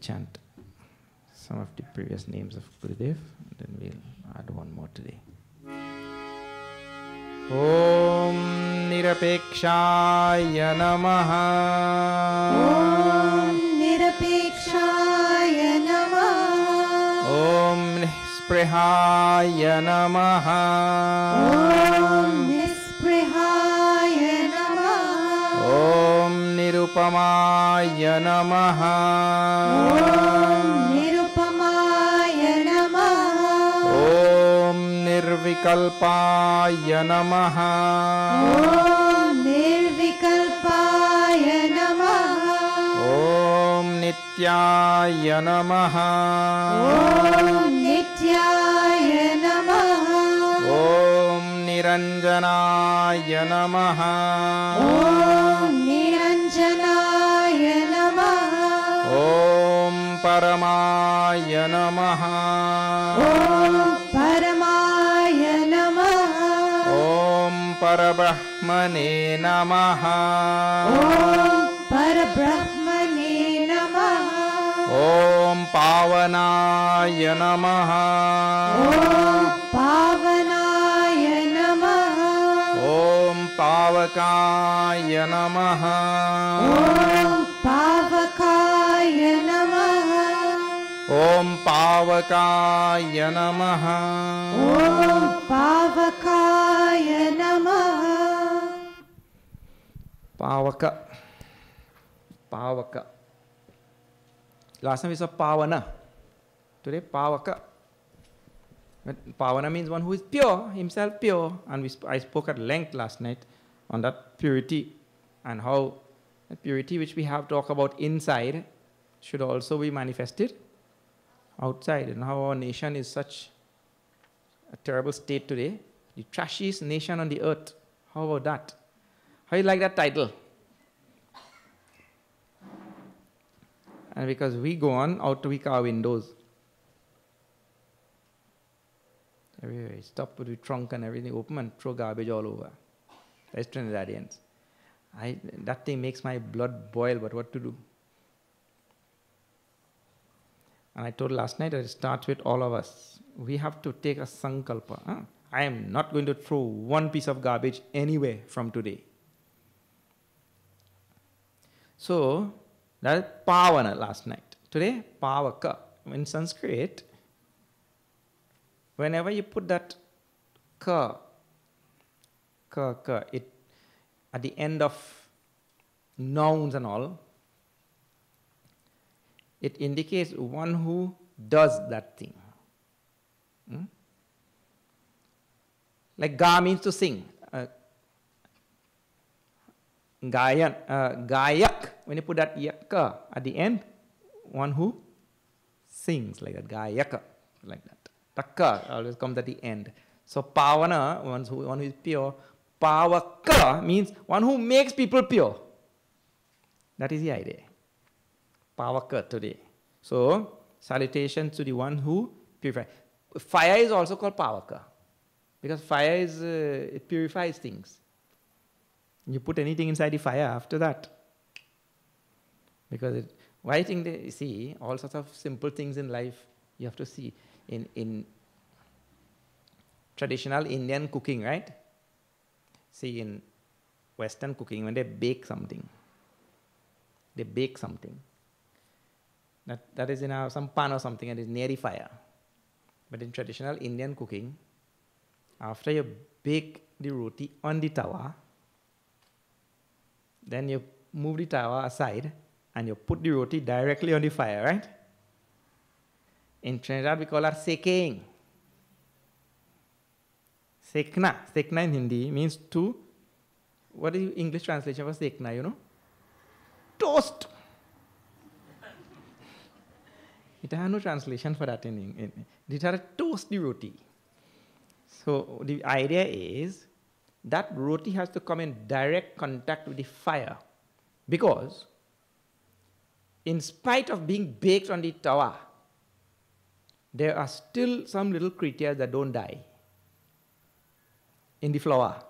chant some of the previous names of Gurudev, and then we'll add one more today. Om Nirapekshaya Namaha. Om Nirapekshaya Namaha. Om Nisprihaya Namaha. Om Nisprihaya Namaha. Om Nirupamaya Namaha. Om Nirupamaya Namaha. Om Nirvikalpaya Namaha. Om Nirvikalpaya Namaha. Om Nityaya Namaha. Om Nityaya Namaha. Om Niranjanaya Namaha. Om Niranjanaya Namaha. Om Paramaya Namaha. Om Paramaya Namaha. Om Parabrahmane Namaha. Om Parabrahmane Namaha. Om Pavanaya Namaha. Om Pavanaya Namaha. Om Pavakaya Namaha. Om Pavakaya Namaha. Om Pavakaya Namaha. Om Pavakaya Namaha. Pavaka. Pavaka. Last time we saw Pavana. Today Pavaka. Pavana means one who is pure, himself pure. And I spoke at length last night on that purity and how the purity which we have talked about inside should also be manifested outside. And how our nation is such a terrible state today. The trashiest nation on the earth. How about that? How do you like that title? And because we go on out to week our windows. Everywhere. Stop with the trunk and everything open and throw garbage all over. That's Trinidadians. That thing makes my blood boil, but what to do? And I told last night that it starts with all of us. We have to take a sankalpa. I am not going to throw one piece of garbage anywhere from today. So, that is Pavana last night. Today, Pavaka. In Sanskrit, whenever you put that ka, it at the end of nouns and all, it indicates one who does that thing. Like ga means to sing. Gayak, when you put that yakka at the end, one who sings like that. Gayaka, like that. Takka always comes at the end. So Pavana, one who is pure. Pavaka means one who makes people pure. That is the idea. Pavaka today. So, salutations to the one who purifies. Fire is also called Pavaka. Because fire is, it purifies things. You put anything inside the fire after that. Because why I think they see all sorts of simple things in life you have to see. In traditional Indian cooking, right? See, in Western cooking, when they bake something, that is in some pan or something and is near the fire. But in traditional Indian cooking, after you bake the roti on the tawa, then you move the tawa aside and you put the roti directly on the fire, right? In Trinidad, we call that seking. Sekna. Sekna in Hindi means to, what is the English translation for sekna, you know? Toast. It has no translation for that in it has a toast the roti. So the idea is that roti has to come in direct contact with the fire, because in spite of being baked on the tawa, there are still some little creatures that don't die in the flour.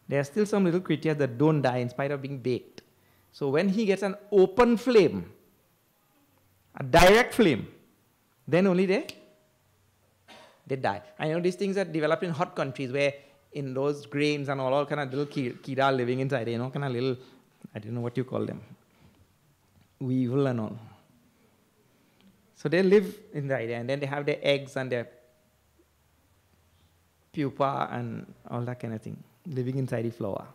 There are still some little creatures that don't die in spite of being baked. So when he gets an open flame, a direct flame, then only they die. I know these things are developed in hot countries where in those grains and all kind of little kira living inside, kind of little, I don't know what you call them, weevil and all. So they live inside and then they have their eggs and their pupa and all that kind of thing living inside the flower.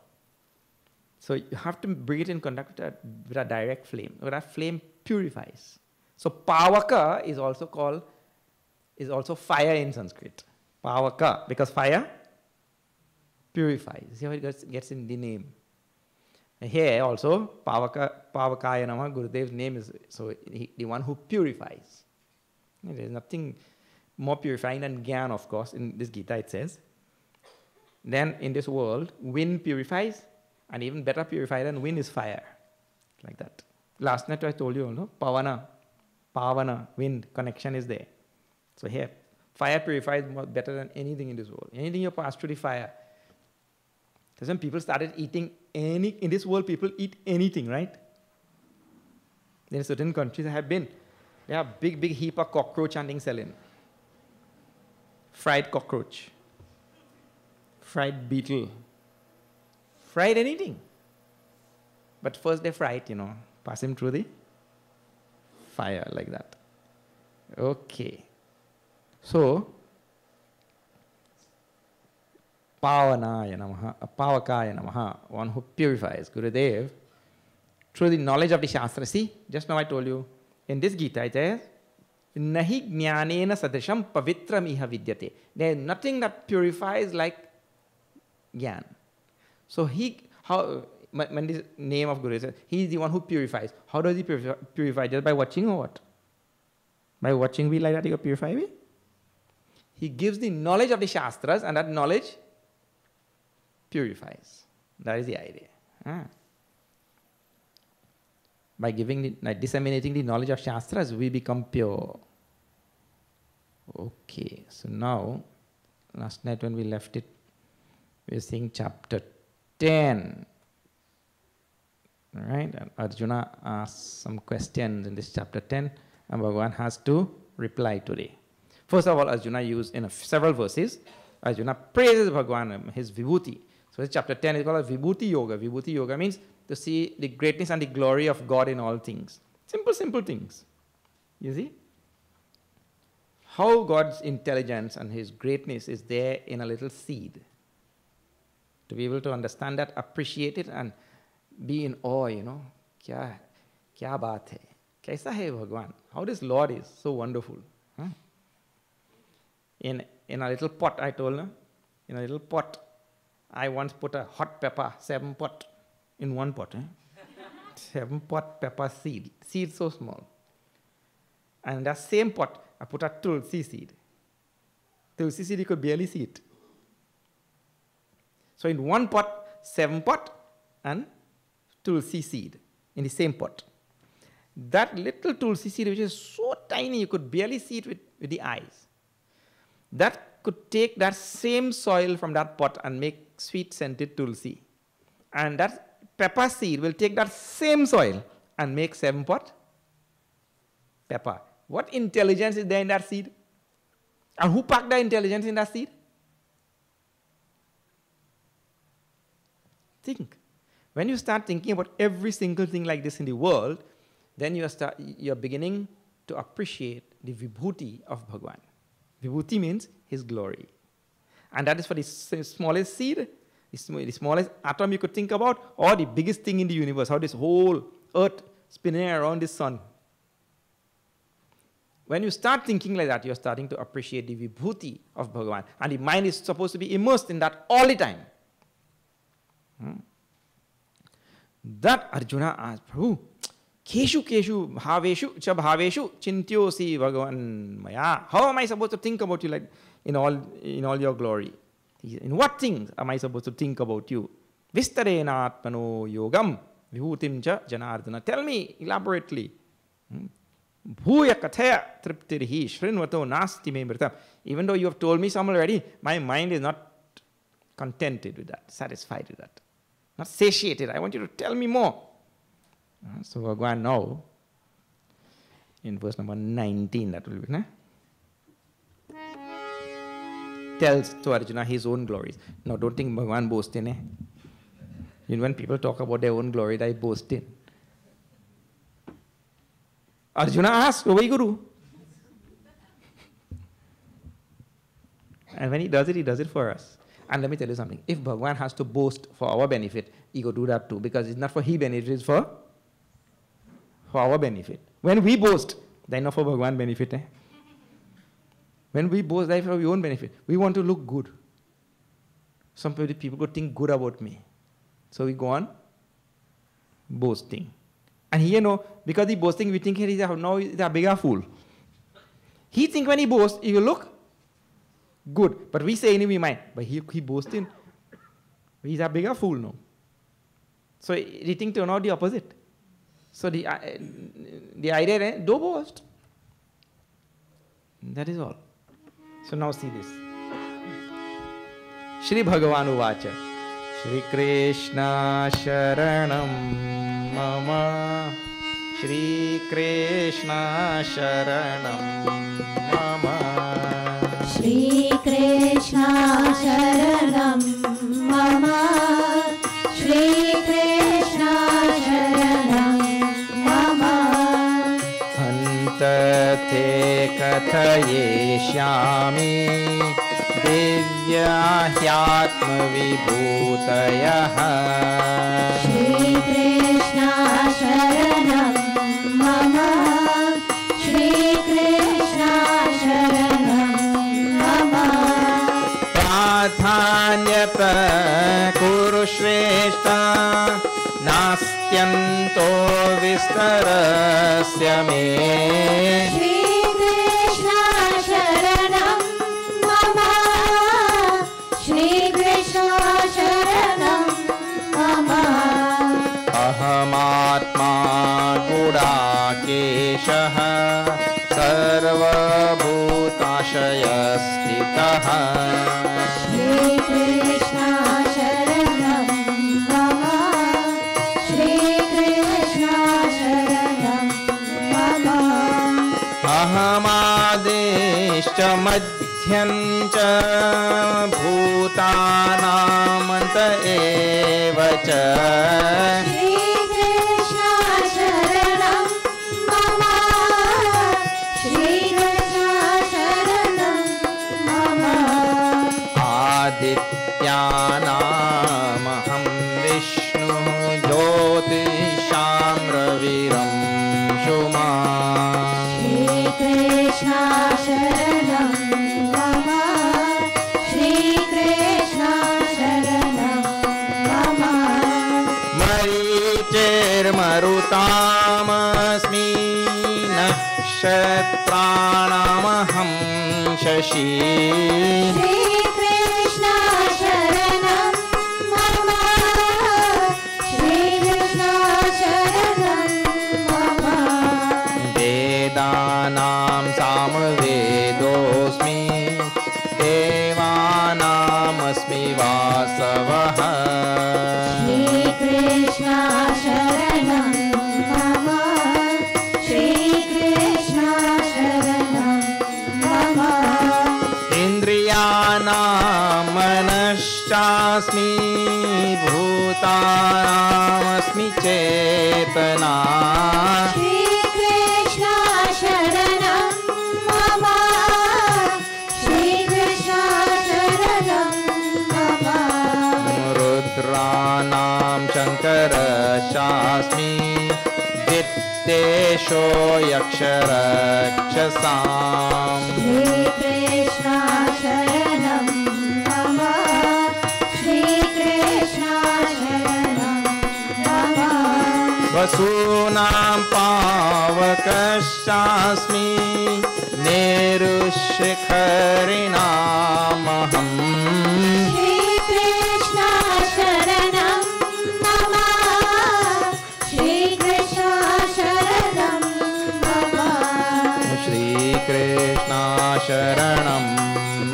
So you have to bring it in contact with a direct flame. But that flame purifies. So pavaka is also fire in Sanskrit. Pavaka, because fire purifies. See how it gets in the name. And here also, Pavakaya Namaha, Gurudev's name is, so the one who purifies. There is nothing more purifying than Gyan, of course, in this Gita it says. Then in this world, wind purifies, and even better purifier than wind is fire. Like that. Last night I told you, Pavana, wind, connection is there. So here, fire purifies better than anything in this world. Anything you pass through the fire. Because when people started eating in this world people eat anything, right? In certain countries I have been, they have big heap of cockroach and things selling. Fried cockroach, fried beetle, fried anything. But first they fry it, pass him through the fire like that. Okay. So, Pavanaya Namaha, Pavakaya Namaha, one who purifies, Gurudev, through the knowledge of the Shastra. See, just now I told you, in this Gita it says, Nahi jnanena sadrisham pavitram iha vidyate. There is nothing that purifies like Gyan. So when this name of Guru says, he is the one who purifies. How does he purify? Just by watching or what? By watching we like that he will purify we? He gives the knowledge of the Shastras and that knowledge purifies. That is the idea. By disseminating the knowledge of Shastras, we become pure. Okay, so now, last night when we left it, we were seeing chapter 10. Right? And Arjuna asks some questions in this chapter 10, and Bhagavan has to reply today. First of all, Arjuna used in several verses, Arjuna praises Bhagavan, his vibhuti. So this chapter 10 is called Vibhuti Yoga. Vibhuti Yoga means to see the greatness and the glory of God in all things. Simple things. You see? How God's intelligence and his greatness is there in a little seed. To be able to understand that, appreciate it, and be in awe, Kya baat hai? Kaisa hai Bhagavan? How this Lord is so wonderful. In a little pot, I told her, in a little pot, I once put a hot pepper, 7 pot, in one pot. 7 pot pepper seed so small. And in that same pot, I put a tulsi seed. Tulsi seed, you could barely see it. So in one pot, 7 pot, and tulsi seed in the same pot. That little tulsi seed, which is so tiny, you could barely see it with the eyes. That could take that same soil from that pot and make sweet scented tulsi. And that pepper seed will take that same soil and make 7 pot pepper. What intelligence is there in that seed? And who packed the intelligence in that seed? Think. When you start thinking about every single thing like this in the world, then you're beginning to appreciate the vibhuti of Bhagavan. Vibhuti means his glory. And that is for the smallest seed, the smallest atom you could think about, or the biggest thing in the universe, how this whole earth spinning around the sun. When you start thinking like that, you're starting to appreciate the vibhuti of Bhagavan. And the mind is supposed to be immersed in that all the time. That Arjuna asked, Prabhu, keshu bhaveshu cha bhaveshu chintyosi Bhagavan maya. How am I supposed to think about you like in all your glory? In what things am I supposed to think about you? Vistarena atmano yogam vibhutim cha janardana. Tell me elaborately. Bhuya kathaya triptirhi shrinvato nasti me mritam. Even though you have told me some already, my mind is not contented with that, satisfied with that. Not satiated. I want you to tell me more. So Bhagavan now, in verse number 19, that will be, nah? Tells to Arjuna his own glories. Now, don't think Bhagavan boast in. You know, when people talk about their own glory, they boast in. Arjuna asks, "Why Guru?" And when he does it for us. And let me tell you something. If Bhagavan has to boast for our benefit, he go do that too. Because it's not for his benefit, it's for our benefit. When we boast, that's not for Bhagavan benefit. When we boast, that's for our own benefit. We want to look good. Some people could think good about me. So we go on boasting. And he, because he's boasting, we think he's a bigger fool. He think when he boasts, he will look good. But we say in his mind, but he boasting. He's a bigger fool now. So he think to know the opposite. So the idea is, don't boast. That is all. So now see this. Shri Bhagavan Uvacha. Shri Krishna Sharanam Mama. Shri Krishna Sharanam Mama. Shri Krishna Sharanam Mama. Shri Krishna Sharanam Mama. Antate Kathaye Shyami Divya Hyatma Vibhutayaha. Shri Krishna Sharanam Mama. Shri Krishna Sharanam Mama. Pradhanyata Kuru Shrestha Nastyanto Vistarasya Me. Shri Krishna Sharanam Mama. Shri Krishna Sharanam Mama. Ahamatma Gudakeshaha Sarva Bhutashaya Stitaha. Shri Krishna Sharanam Mama. Shri Krishna Sharanam Mama. Ahamadeshcha madhyancha bhutanamanta evacha. Shri Krishna Sharanam Mama. Shri Krishna Sharanam Mama. Adityanamaham Vishnu Jyotisham Raviram Shuma. Shri Krishna Sharanam Mama. Shri Krishna Sharanam Mama. Marichir Marutamasmi Nakshatranamaham Shashi. Shri Krishna Sharanam Mama. Shri Krishna Sharanam Mama. Vedanam Samvedosmi Devanam-asmi Vasavaha. Shri Krishna Sharanam Mama. Shri Krishna Sharanam Mama. Indriyanam Manashasmi Bhutanam-asmi Chetana. Shri Krishna Sharanam Mama. Shri Krishna Sharanam Mama. Rudranam Shankarashasmi Vittesho Yaksharakshasam. Shri Krishna Sharanam Mama. Shri Krishna Sharanam Mama. Vasunam Pavakashasmi Nerushikharinamaham. Shri Krishna Sharanam Mama. Shri Krishna Sharanam Mama. Shri Krishna Sharanam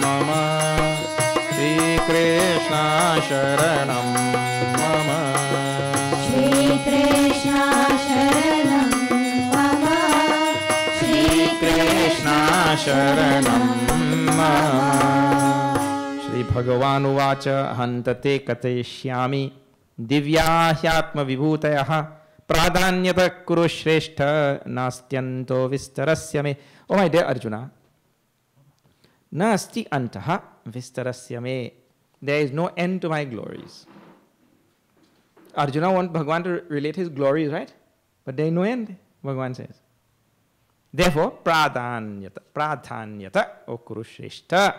Mama. Shri Krishna Sharanam Mama. Shri Krishna Sharanam Mama. Shri Sharanam Mama. Shri Bhagavan Uvacha Hantate Kateshyami Divyahyatma Vibhutayaha Pradhanyata Kuru Shrestha Nastyanto Vistarasya Me. Oh my dear Arjuna, Nasti Antaha Vistarasya Me. There is no end to my glories. Arjuna wants Bhagavan to relate his glories, right? But there is no end, Bhagavan says. Therefore, pradhanyata, O Kurushreshta,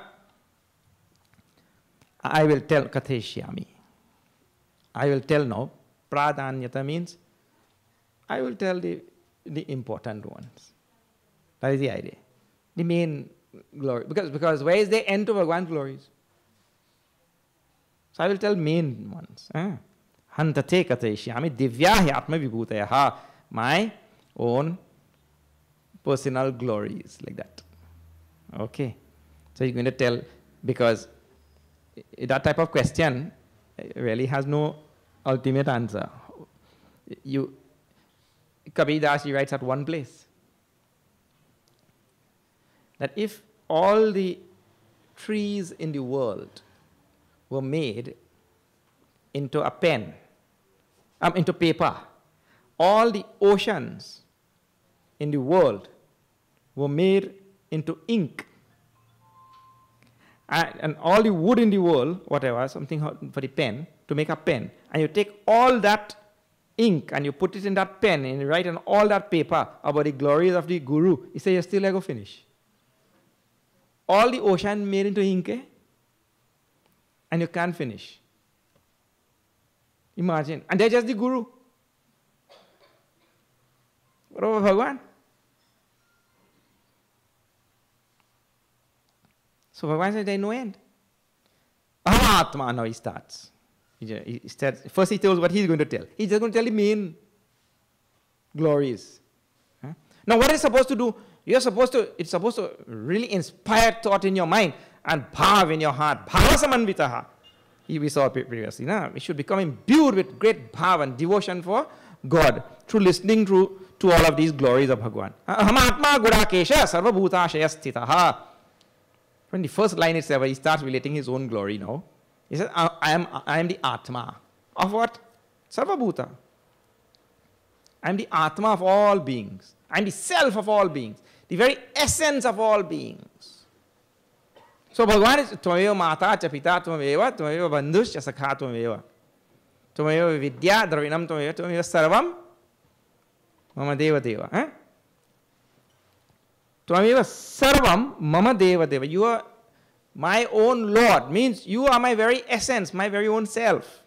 I will tell Kateshyami. I will tell now. Pradhanyata means I will tell the important ones. That is the idea. The main glory. Because where is the end to Bhagavan's glories? So I will tell main ones. Hantate Kateshyami Divyahi Atma Vibhutayaha. My own personal glories, like that. Okay. So you're going to tell, because that type of question really has no ultimate answer. Kabir Das, he writes at one place that if all the trees in the world were made into a pen, into paper, all the oceans in the world were made into ink, and all the wood in the world, whatever, something for the pen, to make a pen, and you take all that ink and you put it in that pen and you write on all that paper about the glories of the Guru, he says, you're still going to finish. All the ocean made into ink, and you can't finish. Imagine. And they're just the Guru. What about Bhagavan? So Bhagavan says there is no end. Atma, now he starts. First he tells what he's going to tell. He's just going to tell the main glories. Now what is supposed to do? It's supposed to really inspire thought in your mind and bhav in your heart. Bhava samanvitaha. We saw previously. We should become imbued with great bhav and devotion for God through listening to all of these glories of Bhagavan. Hamatma Gurakesha Sarva Bhutashaya Sthitaha. When the first line itself, he starts relating his own glory now. He says, I am the Atma. Of what? Sarva Bhuta. I am the Atma of all beings. I am the self of all beings. The very essence of all beings. So Bhagavan is Tvameva Mata cha Pita Tvameva, Tvameva Bandhus cha Sakha Tvameva. Tvameva Vidya Dravinam Tvameva, Tvameva Sarvam Mama Deva Deva. Tvameva Sarvam Mama Deva Deva. You are my own Lord. Means you are my very essence, my very own self.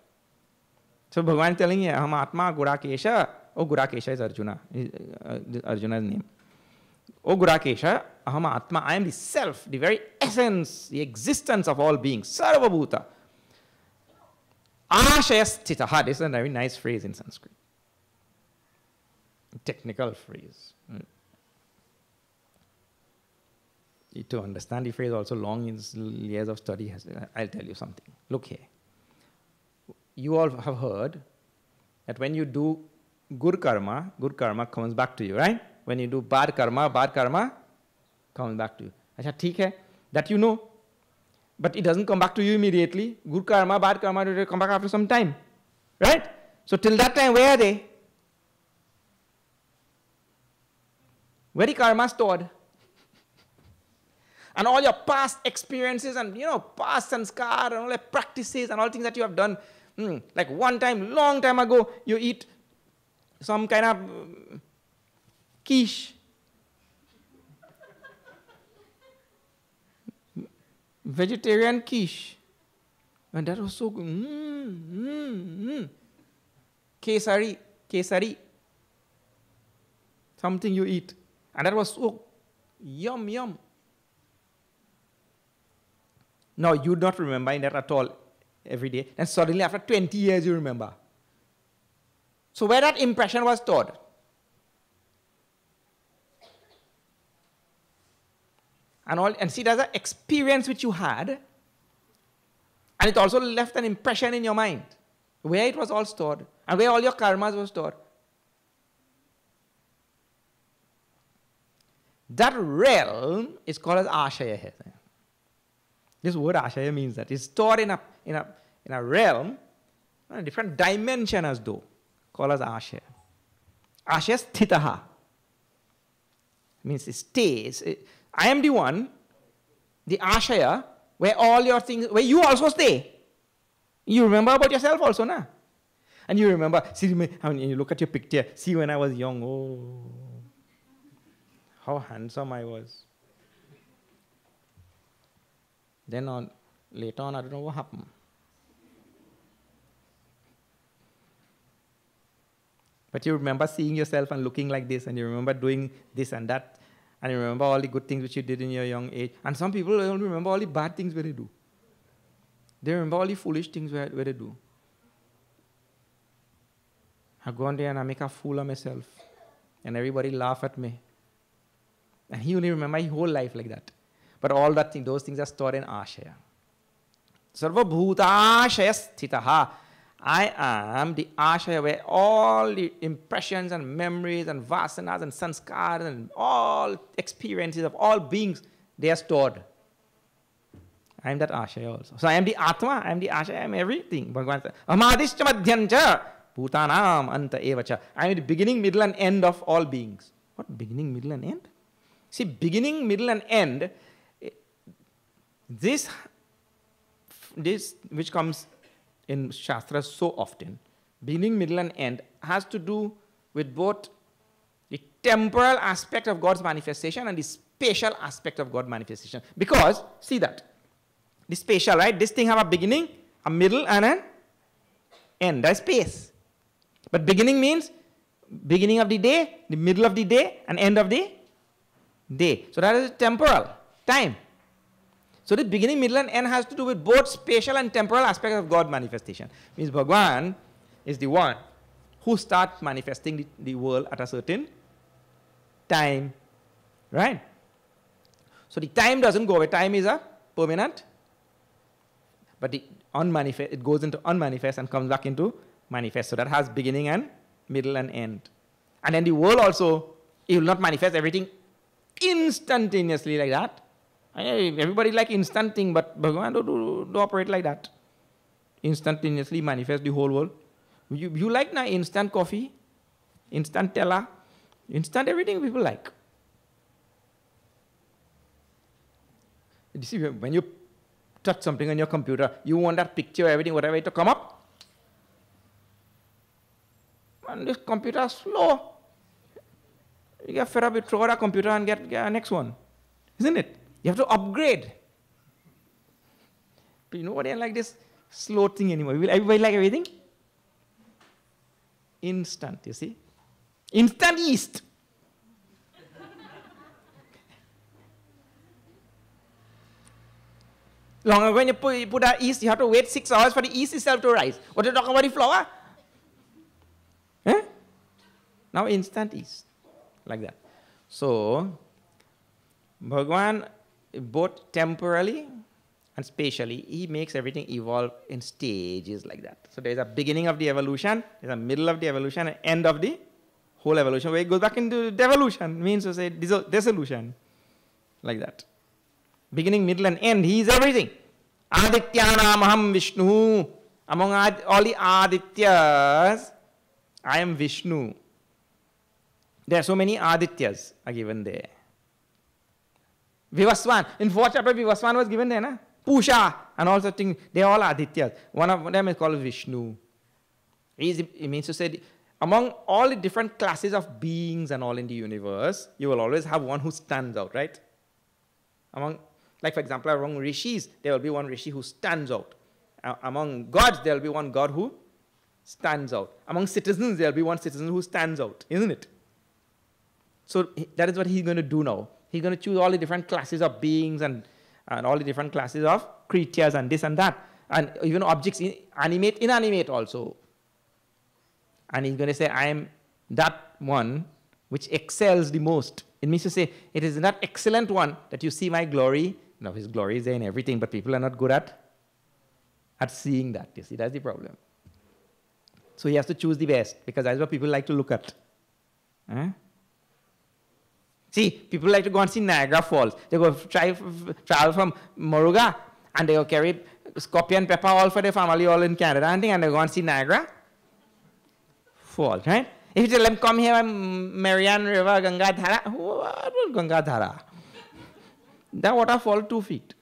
So Bhagavan is telling you, Aham Atma Gurakesha. Oh, Gurakesha is Arjuna. Arjuna's name. O Gurakesha, Aham Atma, I am the self, the very essence, the existence of all beings. Sarva Bhuta. Ashayasthitaha. This is a very nice phrase in Sanskrit. Technical phrase. To understand the phrase also long years of study, I'll tell you something. Look here. You all have heard that when you do good karma comes back to you, right? When you do bad karma comes back to you. Acha, theek hai. That you know. But it doesn't come back to you immediately. Good karma, bad karma, they come back after some time. Right? So till that time, where are they? Where the karma stored? And all your past experiences and, past sanskar and all the practices and all things that you have done. Like one time, long time ago, you eat some kind of quiche. Vegetarian quiche. And that was so good. Kesari. Something you eat. And that was so yum. Now, you do not remember that at all every day. And suddenly, after 20 years, you remember. So where that impression was stored? And see, there's an experience which you had, and it also left an impression in your mind, where it was all stored, and where all your karmas were stored. That realm is called as ashaya here. This word ashaya means that it's stored in a realm, a different dimension as though, called as ashaya. Ashaya sthitaha. Means it stays. I am the one, the ashaya, where all your things, where you also stay. You remember about yourself also, na? And you remember, see, when you look at your picture, see when I was young, oh, how handsome I was. Then later on, I don't know what happened. But you remember seeing yourself and looking like this, and you remember doing this and that, and you remember all the good things which you did in your young age. And some people don't remember all the bad things where they do. They remember all the foolish things where they do. I go on there and I make a fool of myself, and everybody laugh at me. And he only remember his whole life like that. But all that thing, those things are stored in ashaya. Sarva bhutashaya sthitaha. I am the ashaya where all the impressions and memories and vasanas and sanskars and all experiences of all beings, they are stored. I am that ashaya also. So I am the atma, I am the ashaya, I am everything. Bhagavan says, amadishcha madhyancha bhutanam anta evacha. I am the beginning, middle and end of all beings. What beginning, middle and end? See, beginning, middle and end, this which comes in Shastras so often, beginning, middle and end, has to do with both the temporal aspect of God's manifestation and the spatial aspect of God's manifestation. Because, see that, the spatial, right? This thing have a beginning, a middle and an end. That's space. But beginning means beginning of the day, the middle of the day, and end of the day. So that is temporal, time. So the beginning, middle and end has to do with both spatial and temporal aspects of God manifestation. Means Bhagavan is the one who starts manifesting the world at a certain time. Right? So the time doesn't go away. Time is a permanent. But the unmanifest, it goes into unmanifest and comes back into manifest. So that has beginning and middle and end. And then the world also, it will not manifest everything instantaneously like that. Everybody like instant thing, but Bhagavan don't operate like that. Instantaneously manifest the whole world. You like na instant coffee, instant tella, instant everything people like. You see, when you touch something on your computer, you want that picture, everything, whatever, to come up. And this computer is slow. You get fed up, you throw out a computer and get a next one. Isn't it? You have to upgrade. But nobody like this slow thing anymore. Will everybody like everything? Instant, you see? Instant yeast. Long ago when you put that yeast, you have to wait 6 hours for the yeast itself to rise. What are you talking about the flour? Eh? Now instant yeast. Like that. So, Bhagavan, both temporally and spatially, he makes everything evolve in stages like that. So there is a beginning of the evolution, there is a middle of the evolution, and end of the whole evolution, where it goes back into devolution, means to say dissolution, like that. Beginning, middle, and end, he is everything. Adityanam aham Vishnu. Among all the Adityas, I am Vishnu. There are so many Adityas are given there. Vivaswan. In 4th chapter, Vivaswan was given there, na? Pusha and all such things. They are all Adityas. One of them is called Vishnu. It means to say, among all the different classes of beings and all in the universe, you will always have one who stands out, right? Like for example, among rishis, there will be one rishi who stands out. Among gods, there will be one god who stands out. Among citizens, there will be one citizen who stands out, isn't it? So that is what he's going to do now. He's going to choose all the different classes of beings and all the different classes of creatures and this and that. And even objects, animate, inanimate also. And he's going to say, I am that one which excels the most. It means to say, it is that excellent one that you see my glory. Now, his glory is there in everything, but people are not good at seeing that. You see, that's the problem. So he has to choose the best, because that's what people like to look at. See, people like to go and see Niagara Falls. They go travel from Moruga and they go carry scorpion pepper all for their family all in Canada and they go and see Niagara Falls, right? If you tell them, come here, Marianne River, Gangadhara, what was Gangadhara? That waterfall 2 feet.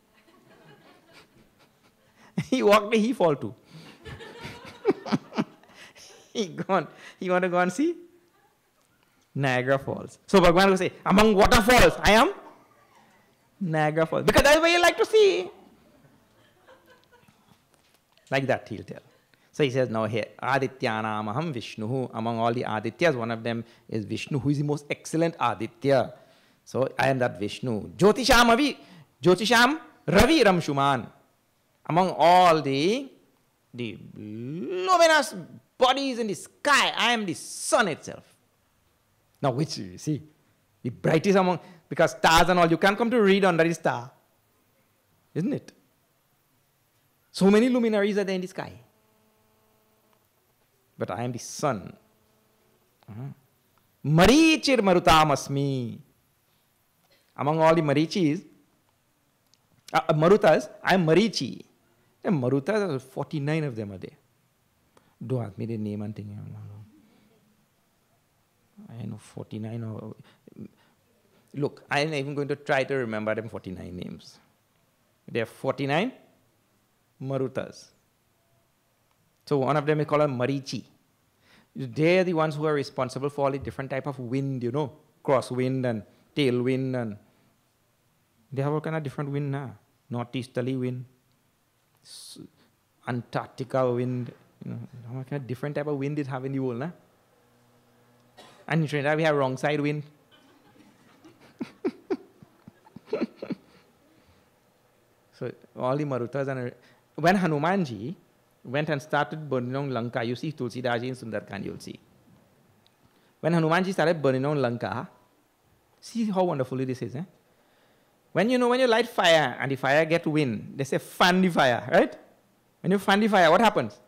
He walked, he fall too. He want to go and see Niagara Falls. So Bhagavan will say, among waterfalls, I am Niagara Falls. Because that's what you like to see. Like that he'll tell. So he says now here, Adityanam aham Vishnu. Among all the Adityas, one of them is Vishnu, who is the most excellent Aditya. So I am that Vishnu. Jyotisham Ravi Ramshuman. Among all the luminous bodies in the sky, I am the sun itself. Now which you see? The brightest among, because stars and all, you can't come to read under the star. Isn't it? So many luminaries are there in the sky. But I am the sun. Marichir Marutam Among all the Marichis, Marutas, I am Marichi. And Marutas, 49 of them are there. Don't ask me the name and thing. I know 49 or... Look, I am even going to try to remember them 49 names. There are 49 Marutas. So one of them is called a Marichi. They are the ones who are responsible for all the different type of wind, you know, crosswind and tailwind, and they have all kind of different wind now. Northeasterly wind, Antarctica wind, you know, how kind of different type of wind it have in the world, nah? And in Trinidad we have wrong side wind. So all the Marutas, and when Hanumanji went and started burning down Lanka, you see Tulsidaji in Sundarkand, you'll see. When Hanumanji started burning down Lanka, see how wonderfully this is, eh? When you light fire and the fire get wind, they say fan the fire, right? When you fan the fire, what happens?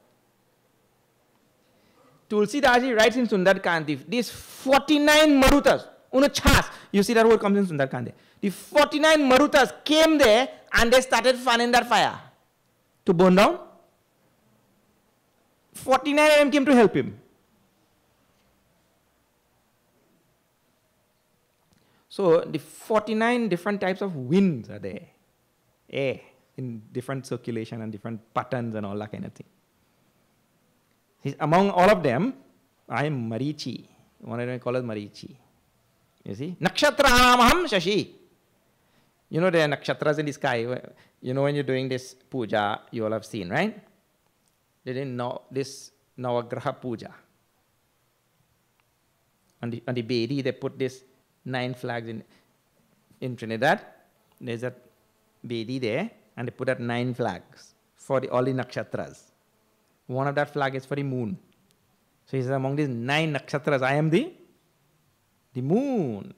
Tulsidaji writes in Sundarkand, these 49 Marutas, chas, you see that word comes in Sundarkand. The 49 Marutas came there and they started fanning that fire to burn down. 49 of them came to help him. So the 49 different types of winds are there. In different circulation and different patterns and all that kind of thing. Among all of them, I am Marichi. One of them call us Marichi. You see? Nakshatranamaham Shashi. You know there are nakshatras in the sky. You know when you're doing this puja, you all have seen, right? They didn't know this Navagraha puja. On the Bedi, they put this 9 flags in Trinidad. There's a Bedi there, and they put out 9 flags for all the nakshatras. One of that flag is for the moon. So he says, among these 9 nakshatras, I am the moon.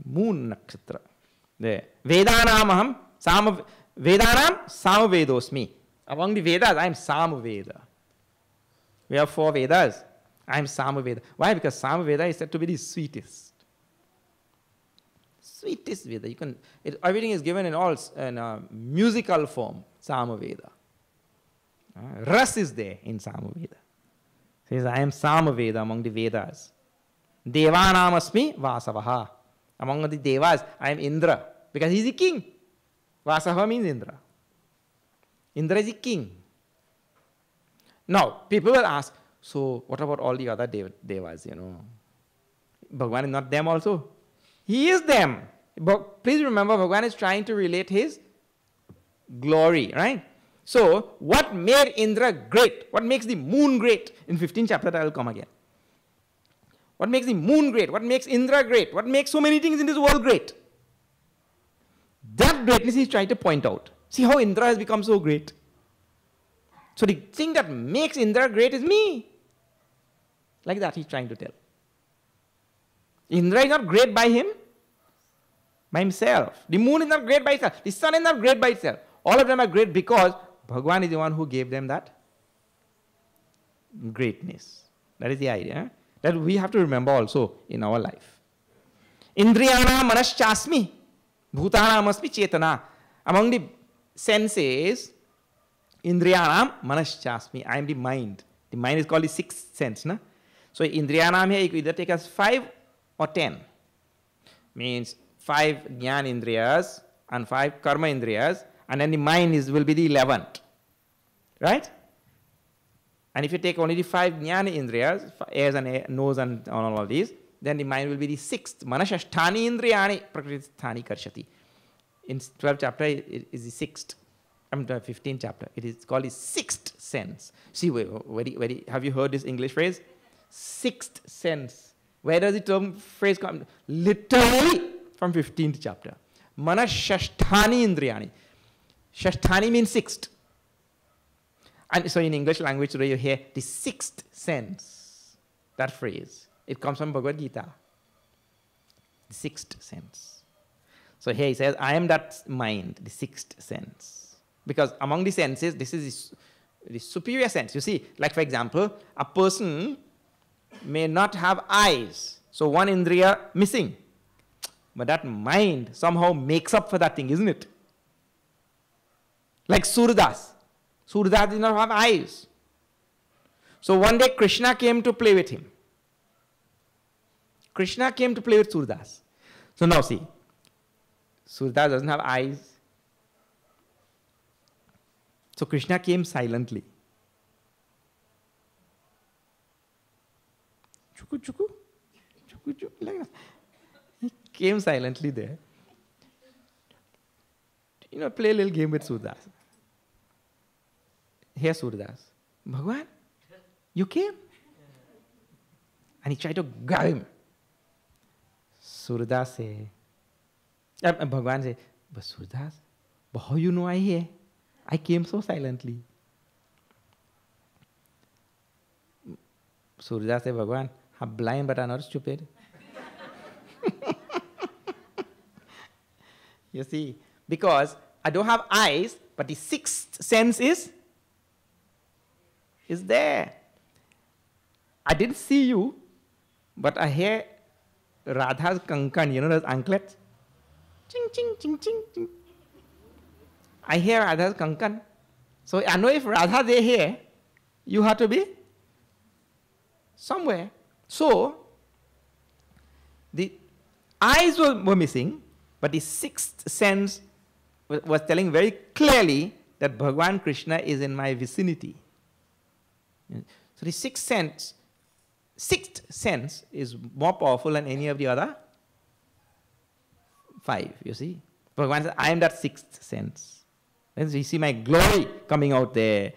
Moon nakshatra. There. Vedanam aham Vedanam Samavedosmi. Among the Vedas, I am Samaveda. We have 4 Vedas. I am Samaveda. Why? Because Samaveda is said to be the sweetest. Sweetest Veda. Everything is given in musical form. Samaveda. Ras is there in Samaveda. He says, I am Samaveda among the Vedas. Devanam asmi Vasavaha. Among the Devas, I am Indra. Because he is the king. Vasava means Indra. Indra is the king. Now, people will ask, so what about all the other devas, you know? Bhagavan is not them also. He is them. But please remember, Bhagavan is trying to relate his glory, right? So, what made Indra great? What makes the moon great? In 15th chapter, I will come again. What makes the moon great? What makes Indra great? What makes so many things in this world great? That greatness he is trying to point out. See how Indra has become so great. So the thing that makes Indra great is me. Like that he's trying to tell. Indra is not great by himself. The moon is not great by itself. The sun is not great by itself. All of them are great because Bhagavan is the one who gave them that greatness. That is the idea. That we have to remember also in our life. Indriyana manaschasmi. Bhutana masmi chetana. Among the senses, Indriyanam manaschasmi. I am the mind. The mind is called the sixth sense. Na? So Indriyanam here, you could either take as 5 or 10. Means 5 Jnana Indriyas and 5 Karma Indriyas, and then the mind will be the 11th. Right? And if you take only the 5 Jnana Indriyas, ears and nose and all of these, then the mind will be the 6th. Manashasthani Indriyani Prakritisthani Karshati. In 12th chapter, it is the 6th. I mean, 15th chapter. It is called the 6th sense. See, have you heard this English phrase? 6th sense. Where does the term phrase come? Literally from 15th chapter. Manashasthani Indriyani. Shasthani means 6th. And so in English language today you hear the 6th sense. That phrase. It comes from Bhagavad Gita. The 6th sense. So here he says, I am that mind, the 6th sense. Because among the senses, this is the superior sense. You see, like for example, a person may not have eyes. So one indriya missing. But that mind somehow makes up for that thing, isn't it? Like Surdas. Surdas did not have eyes. So one day Krishna came to play with him. Krishna came to play with Surdas. So now see, Surdas doesn't have eyes. So Krishna came silently. Chuku, chuku, chuku, chuku, like that. He came silently there. You know, play a little game with Surdas. Here Surdas, Bhagwan, you came? And he tried to grab him. Surdas say, Bhagwan say, but Surdas, but how you know I here? I came so silently. Surdas say, Bhagwan, I'm blind but I'm not stupid. You see, because I don't have eyes, but the 6th sense is there. I didn't see you, but I hear Radha's kankan, you know those anklets? Ching, ching, ching, ching, ching. I hear Radha's kankan. So I know if Radha is here, you have to be somewhere. So, the eyes were missing, but the 6th sense was telling very clearly that Bhagwan Krishna is in my vicinity. So the 6th sense is more powerful than any of the other 5, you see. Bhagwan says, I am that 6th sense. Then you see my glory coming out there.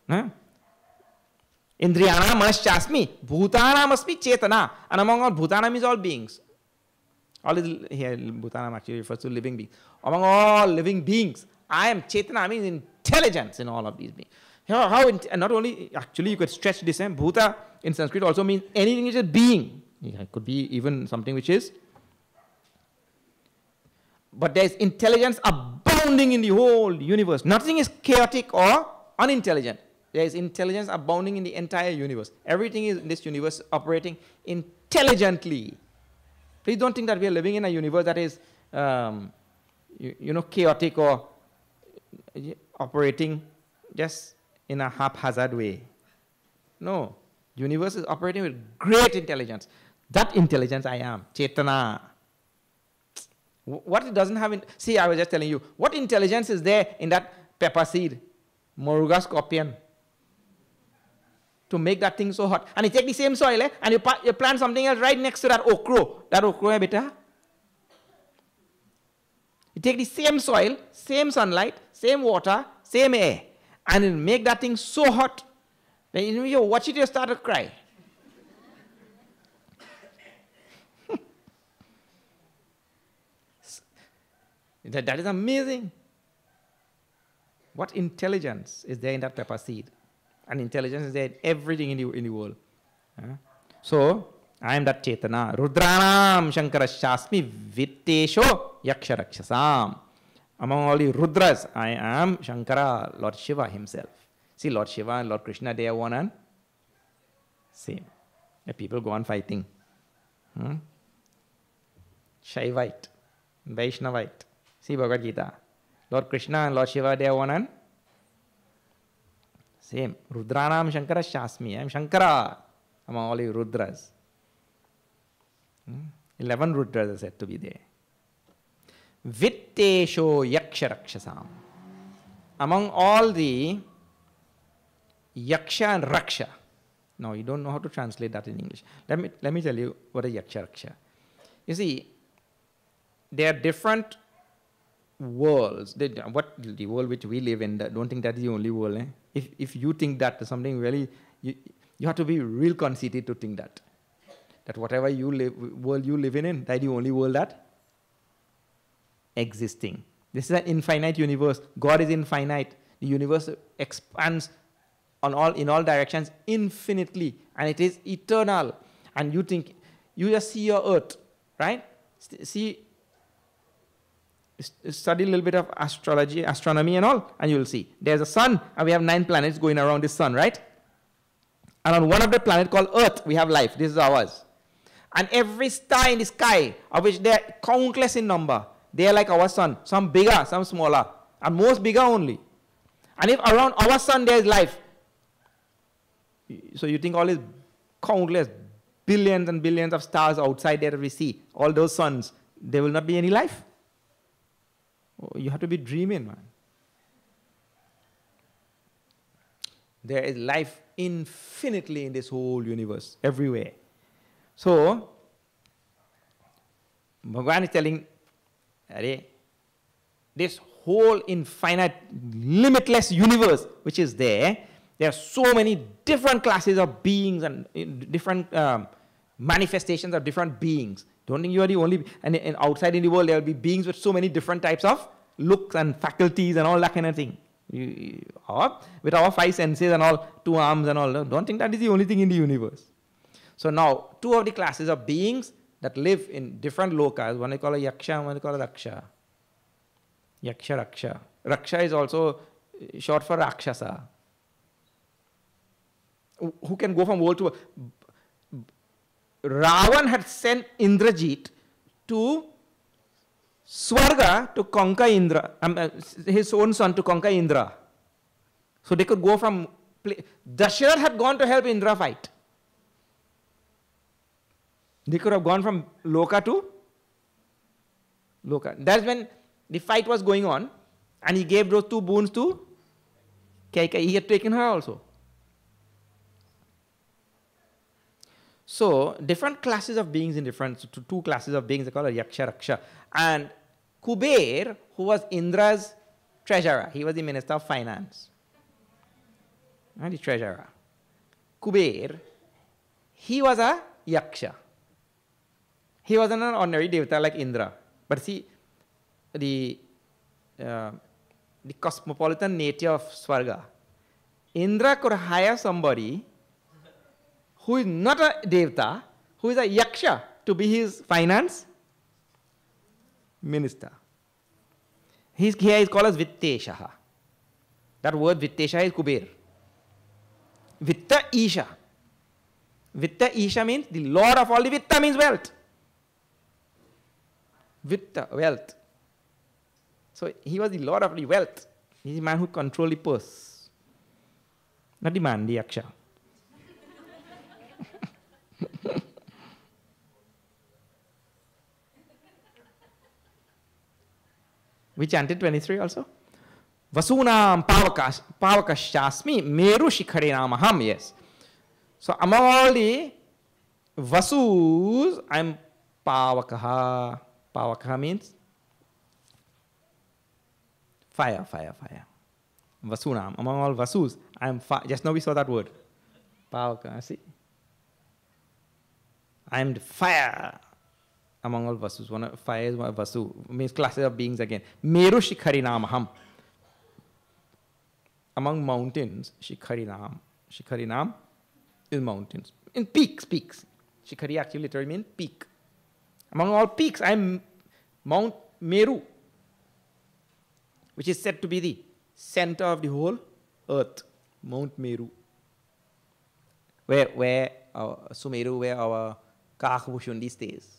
Huh? Indriyana manaschasmi, bhutanam asmi chetana. And among all, bhutanam means all beings. All is here, bhutanam actually refers to living beings. Among all living beings, I am chetana, means intelligence in all of these beings. And not only, actually you could stretch this, bhuta in Sanskrit also means anything which is being. It could be even something which is. But there is intelligence abounding in the whole universe. Nothing is chaotic or unintelligent. There is intelligence abounding in the entire universe. Everything is in this universe operating intelligently. Please don't think that we are living in a universe that is, chaotic or operating just in a haphazard way. No. Universe is operating with great intelligence. That intelligence I am. Chetana. What it doesn't have see, I was just telling you, what intelligence is there in that pepper seed? Moruga scorpion. To make that thing so hot. And you take the same soil and you plant something else right next to that okra. That okra, beta. You take the same soil, same sunlight, same water, same air, and you make that thing so hot that you watch it, you start to cry. That is amazing. What intelligence is there in that pepper seed? And intelligence is there in everything in the world. So, I am that Chetana. Rudranam Shankarashasmi Vittesho Yaksharakshasam. Among all the Rudras, I am Shankara, Lord Shiva himself. See, Lord Shiva and Lord Krishna, they are one and same. The people go on fighting. Shaivite, Vaishnavite. See Bhagavad Gita. Lord Krishna and Lord Shiva, they are one and same. Rudranam Shankara Shasmi. I am Shankara among all you Rudras. 11 Rudras are said to be there. Vittesho Yaksha Rakshasam. Among all the Yaksha and Raksha. Now, you don't know how to translate that in English. Let me tell you what is Yaksha Raksha. You see, there are different worlds. The world which we live in, don't think that is the only world. Eh? If you think that something really, you have to be real conceited to think that. That whatever world you live in, that is the only world that existing. This is an infinite universe. God is infinite. The universe expands in all directions infinitely, and it is eternal. And you think, you just see your earth, right? Study a little bit of astrology, astronomy and all, and you'll see. There's a sun, and we have 9 planets going around this sun, right? And on one of the planets called Earth, we have life. This is ours. And every star in the sky, of which they are countless in number, they are like our sun. Some bigger, some smaller, and most bigger only. And if around our sun there is life, so you think all these countless billions and billions of stars outside there that we see, all those suns, there will not be any life? Oh, you have to be dreaming, man. There is life infinitely in this whole universe, everywhere. So, Bhagavan is telling, this whole infinite, limitless universe which is there, there are so many different classes of beings and different manifestations of different beings. Don't think you are the only, and outside in the world there will be beings with so many different types of looks and faculties and all that kind of thing. With our 5 senses and all, 2 arms and all, don't think that is the only thing in the universe. So now, 2 of the classes of beings that live in different lokas, one I call a Yaksha and one I call a Raksha. Yaksha, Raksha. Raksha is also short for Rakshasa. Who can go from world to world. Ravan had sent Indrajit to Swarga to conquer Indra, his own son to conquer Indra. So they could go from... Dasharath had gone to help Indra fight. They could have gone from Loka to Loka. That's when the fight was going on, and he gave those 2 boons to Kaikeyi. He had taken her also. So, different classes of beings in different, 2 classes of beings, they call it Yaksha, Raksha. And Kuber, who was Indra's treasurer, he was the Minister of Finance. And the treasurer. Kuber, he was a Yaksha. He wasn't an ordinary devata like Indra. But see, the cosmopolitan nature of Swarga. Indra could hire somebody who is not a devata, who is a yaksha, to be his finance minister. Here is called as Vitteshaha. That word Vittesha is Kuber. Vitta Isha. Vitta Isha means the lord of all the Vitta means wealth. Vitta, wealth. So he was the lord of the wealth. He's the man who controlled the purse. Not the man, the yaksha. We chanted 23 also. Vasunam pavakashasmi meru shikharinamaham. Yes. So among all the Vasus, I am pavakaha. Pavakaha means fire. Vasunam. Among all Vasus, I am fire. Just now we saw that word. Pavakaha. See? I am the fire. Among all Vasus, fire is one Vasu, means classes of beings again. Meru Shikharinamaham. Among mountains, Shikharinam. Shikharinam is mountains. In peaks. Shikhari actually literally means peak. Among all peaks, I am Mount Meru, which is said to be the center of the whole earth. Mount Meru. Where Sumeru, where our Kakabhushundi stays.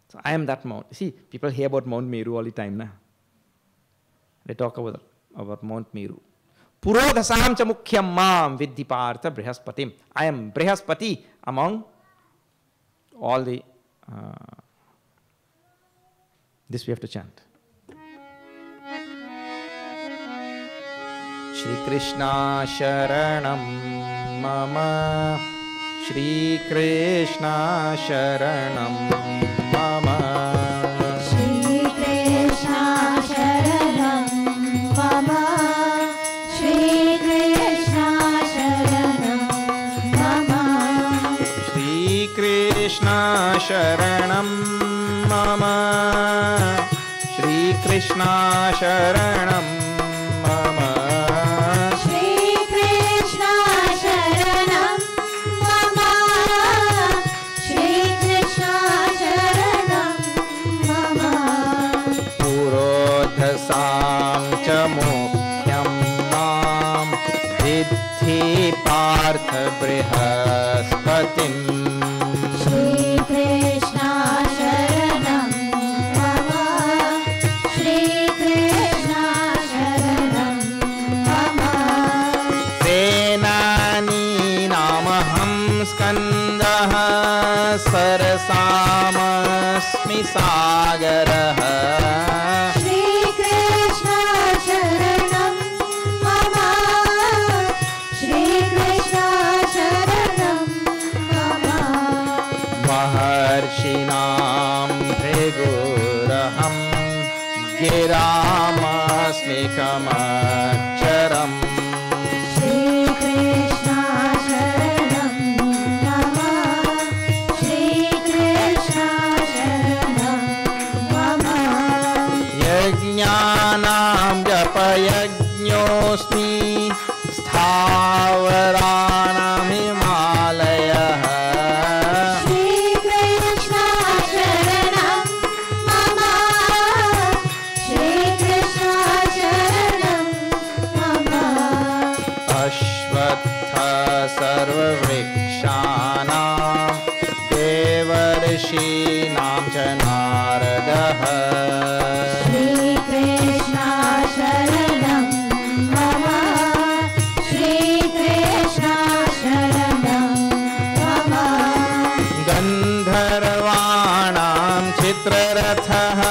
So I am that Mount. See, people hear about Mount Meru all the time now. They talk about Mount Meru. Purodhasam cha mukhyam mam vidhi partha brihaspatim. I am Brihaspati among all the... this we have to chant. Shri Krishna Sharanam Mama. Shri Krishna Sharanam Mama. Shri Krishna Sharanam Mama. Shri Krishna Sharanam Mama. Shri Krishna Sharanam Mama. Shri Krishna Sharanam Mama. Shri Krishna Sharanam Mama. Shri Krishna Sharanam Mama. Purodhasam cha mukhyam mam vidhi partha brihaspatim. Shri Krishna Sharanam Mama. Shri Krishna Sharanam Mama. Senani namaham skandaha sarasamasmi sagaraha. Shri Krishna Sharanam Mama. Shri Krishna Sharanam Mama. Maharshinam bheguraham giramasmi kamaksharam. Shri Krishna Sharanam Mama. Shri Krishna Sharanam Mama. Yajnanam japayajñosmi sthavaranam himalayah. Shri Krishna Sharanam Mama. Shri Krishna Sharanam Mama. Ashvatha sarvavrikshanam devarshinam cha naradah. Shri Krishna Sharanam Mama. Shri Krishna Sharanam Mama. Gandharvanam chitrarathah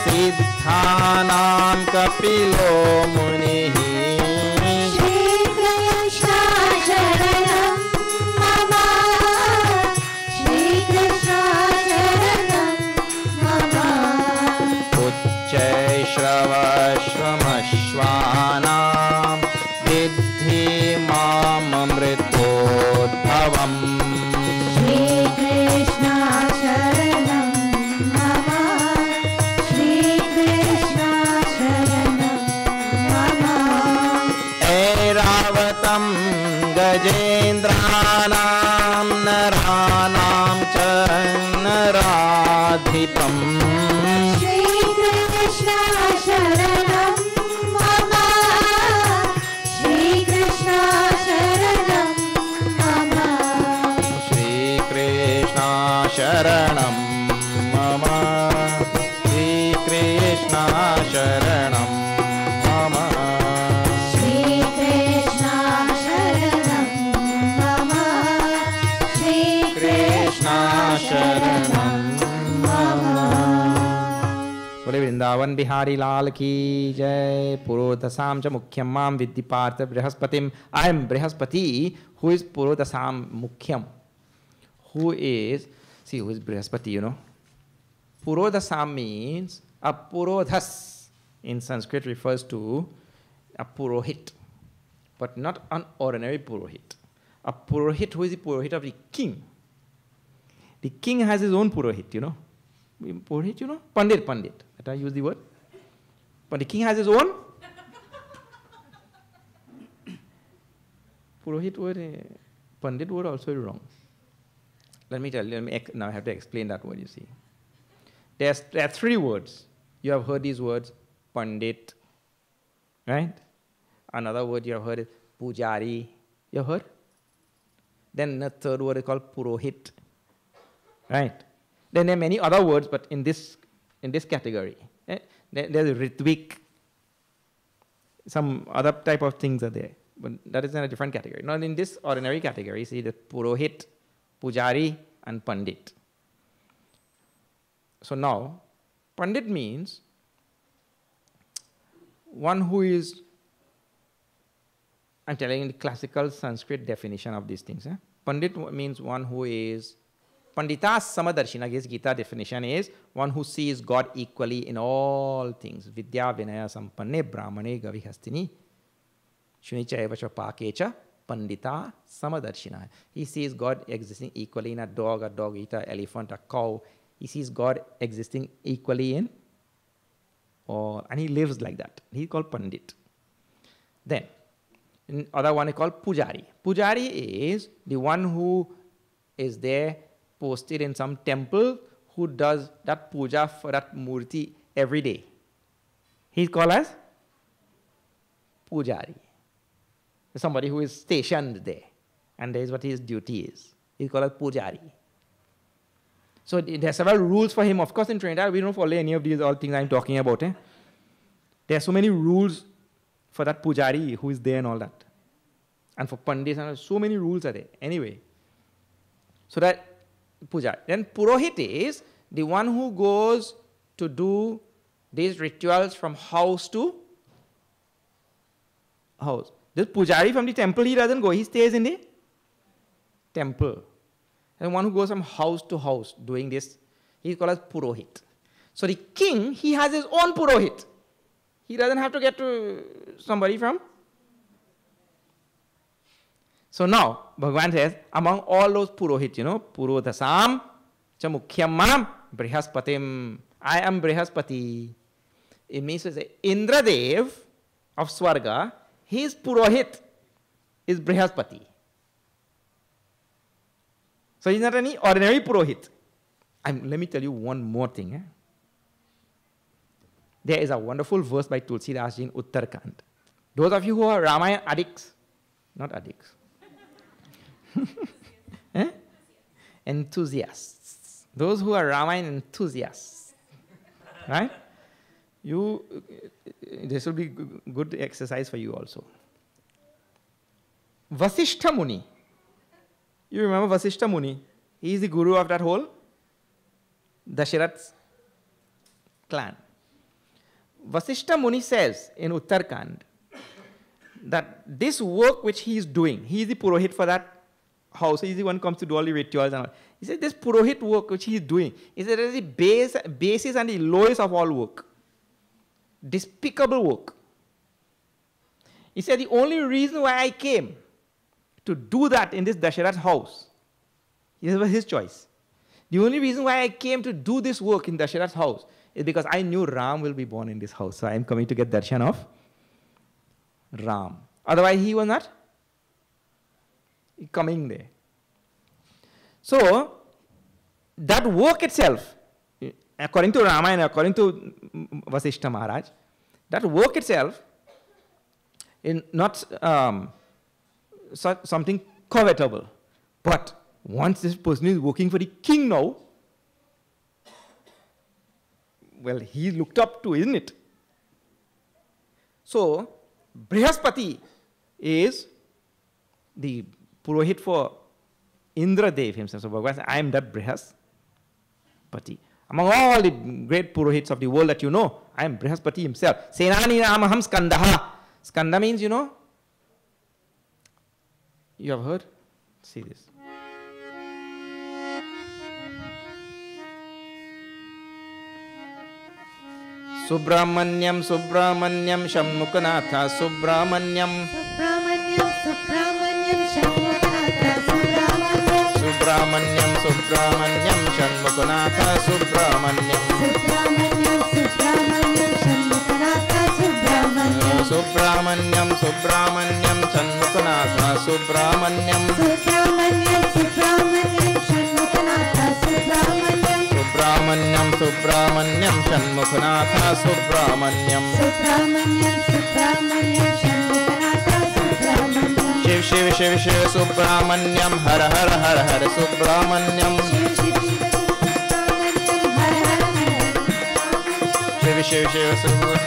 siddhanam kapilo munihi. Shri Krishna Sharanam Mama. Shri Krishna Sharanam Mama. Uच्चैश्रवश्वमश्वानां विद्धि माममृतोद्भवम्. Shri Krishna Sharanam Mama. Shri Krishna Sharanam Mama. ऐरावतं गजेन्द्राणां नराणां च नराधिपम्. Shri Krishna Sharanam Mama. Shri Krishna Sharanam Mama. Shri Krishna Sharanam Mama. Shri Krishna Sharanam Mama. Shri Krishna Sharanam Mama. Shri Krishna Sharanam Mama. Bole Vrindavan Bihari Lal ki jai. Purodhasam cha mukhyam mam vidhi partha brihaspatim. I am Brihaspati. Who is Purodhasam mukhyam? Who is, see who is Brihaspati, you know? Purodhasam means a Purodhas in Sanskrit refers to a Purohit, but not an ordinary Purohit. A Purohit who is the Purohit of the king. The king has his own Purohit, you know. Purohit, you know? Pandit. That I use the word. But the king has his own Purohit word, Pandit word also is wrong. Let me tell you, now I have to explain that word, you see. There are three words. You have heard these words, Pandit, right? Another word you have heard is Pujari. You have heard? Then the third word is called Purohit, right? Then there are many other words, but in this category. There's Ritvik, some other type of things are there. But that is in a different category. Not in this ordinary category. See the Purohit, Pujari, and Pandit. So now, Pandit means one who is, I'm telling the classical Sanskrit definition of these things. Pandit means one who is, Pandita Samadarshina, this Gita definition is one who sees God equally in all things. Vidya Vinaya Sampanne Brahmane Gavihastini Shunicha Evacha Pakecha Pandita Samadarshina. He sees God existing equally in a dog eater, elephant, a cow. He sees God existing equally in all, and he lives like that. He's called Pandit. Then, other one is called Pujari. Pujari is the one who is there posted in some temple who does that puja for that murti every day. He's called as Pujari. Somebody who is stationed there, and that is what his duty is. He's called as Pujari. So there are several rules for him. Of course, in Trinidad, we don't follow any of these all things I'm talking about. There are so many rules for that Pujari who is there and all that. And for Pandits, so many rules are there. Anyway, so that Puja. Then Purohit is the one who goes to do these rituals from house to house. This Pujari from the temple, he doesn't go. He stays in the temple. And one who goes from house to house doing this, he's called as Purohit. So the king, he has his own Purohit. He doesn't have to get to somebody from. So now, Bhagavan says, among all those Purohit, Purodhasam, Chamukhyamam, Brihaspatim, I am Brihaspati. It means to say, Indradev of Swarga, his Purohit is Brihaspati. So he's not any ordinary Purohit. Let me tell you one more thing. There is a wonderful verse by Tulsidas Ji in Uttarakhand. Those of you who are Ramayana addicts, not addicts, enthusiasts. Those who are Ramayana enthusiasts, right? This will be good exercise for you also. Vasishtha Muni. You remember Vasishtha Muni? He is the guru of that whole Dasharath's clan. Vasishtha Muni says in Uttarakhand that this work which he is doing, he is the Purohit for that house, he is the one who comes to do all the rituals and all. He said this Purohit work which he is doing is the basis and the lowest of all work. Despicable work. He said the only reason why I came to do that in this Dasharath's house, this was his choice. The only reason why I came to do this work in Dasharath's house is because I knew Ram will be born in this house. So I am coming to get darshan of Ram. Otherwise, he was not coming there. So, that work itself, according to Ramayana, according to Vasishtha Maharaj, that work itself is not something covetable. But once this person is working for the king now, well, he looked up to, isn't it? So, Brihaspati is the Purohit for Indradev himself. So, Bhagavan says, I am that Brihaspati. Among all the great Purohits of the world that you know, I am Brihaspati himself. Senani Ramaham Skandaha. Skanda means, you have heard? See this. Subramanyam, Subramanyam, Shanmukhanatha, Subramanyam. Subramanyam, Subramanyam, Shanmukhanatha, Subramanyam. Subramanyam, Subramanyam, Shanmukhanatha, Subramanyam. Subramanyam, Subramanyam, Shanmukhanatha, Subramanyam. Subramanyam, Subramanyam, Shanmukhanatha, Subramanyam. Subramanyam, Subramanyam, Shanmukhanatha, Subramanyam. Subramanyam, Subramanyam, Shanmukhanatha, Subramanyam. Subramanyam, Subramanyam, Shanmukhanatha, Subramanyam. Shiv, Shiv, Shiv, Shiv, Subramanyam, Har, Har, Har, Har, Subramanyam. Shiv, Shiv, Shiv, Subramanyam, Shiva Shiva Shiva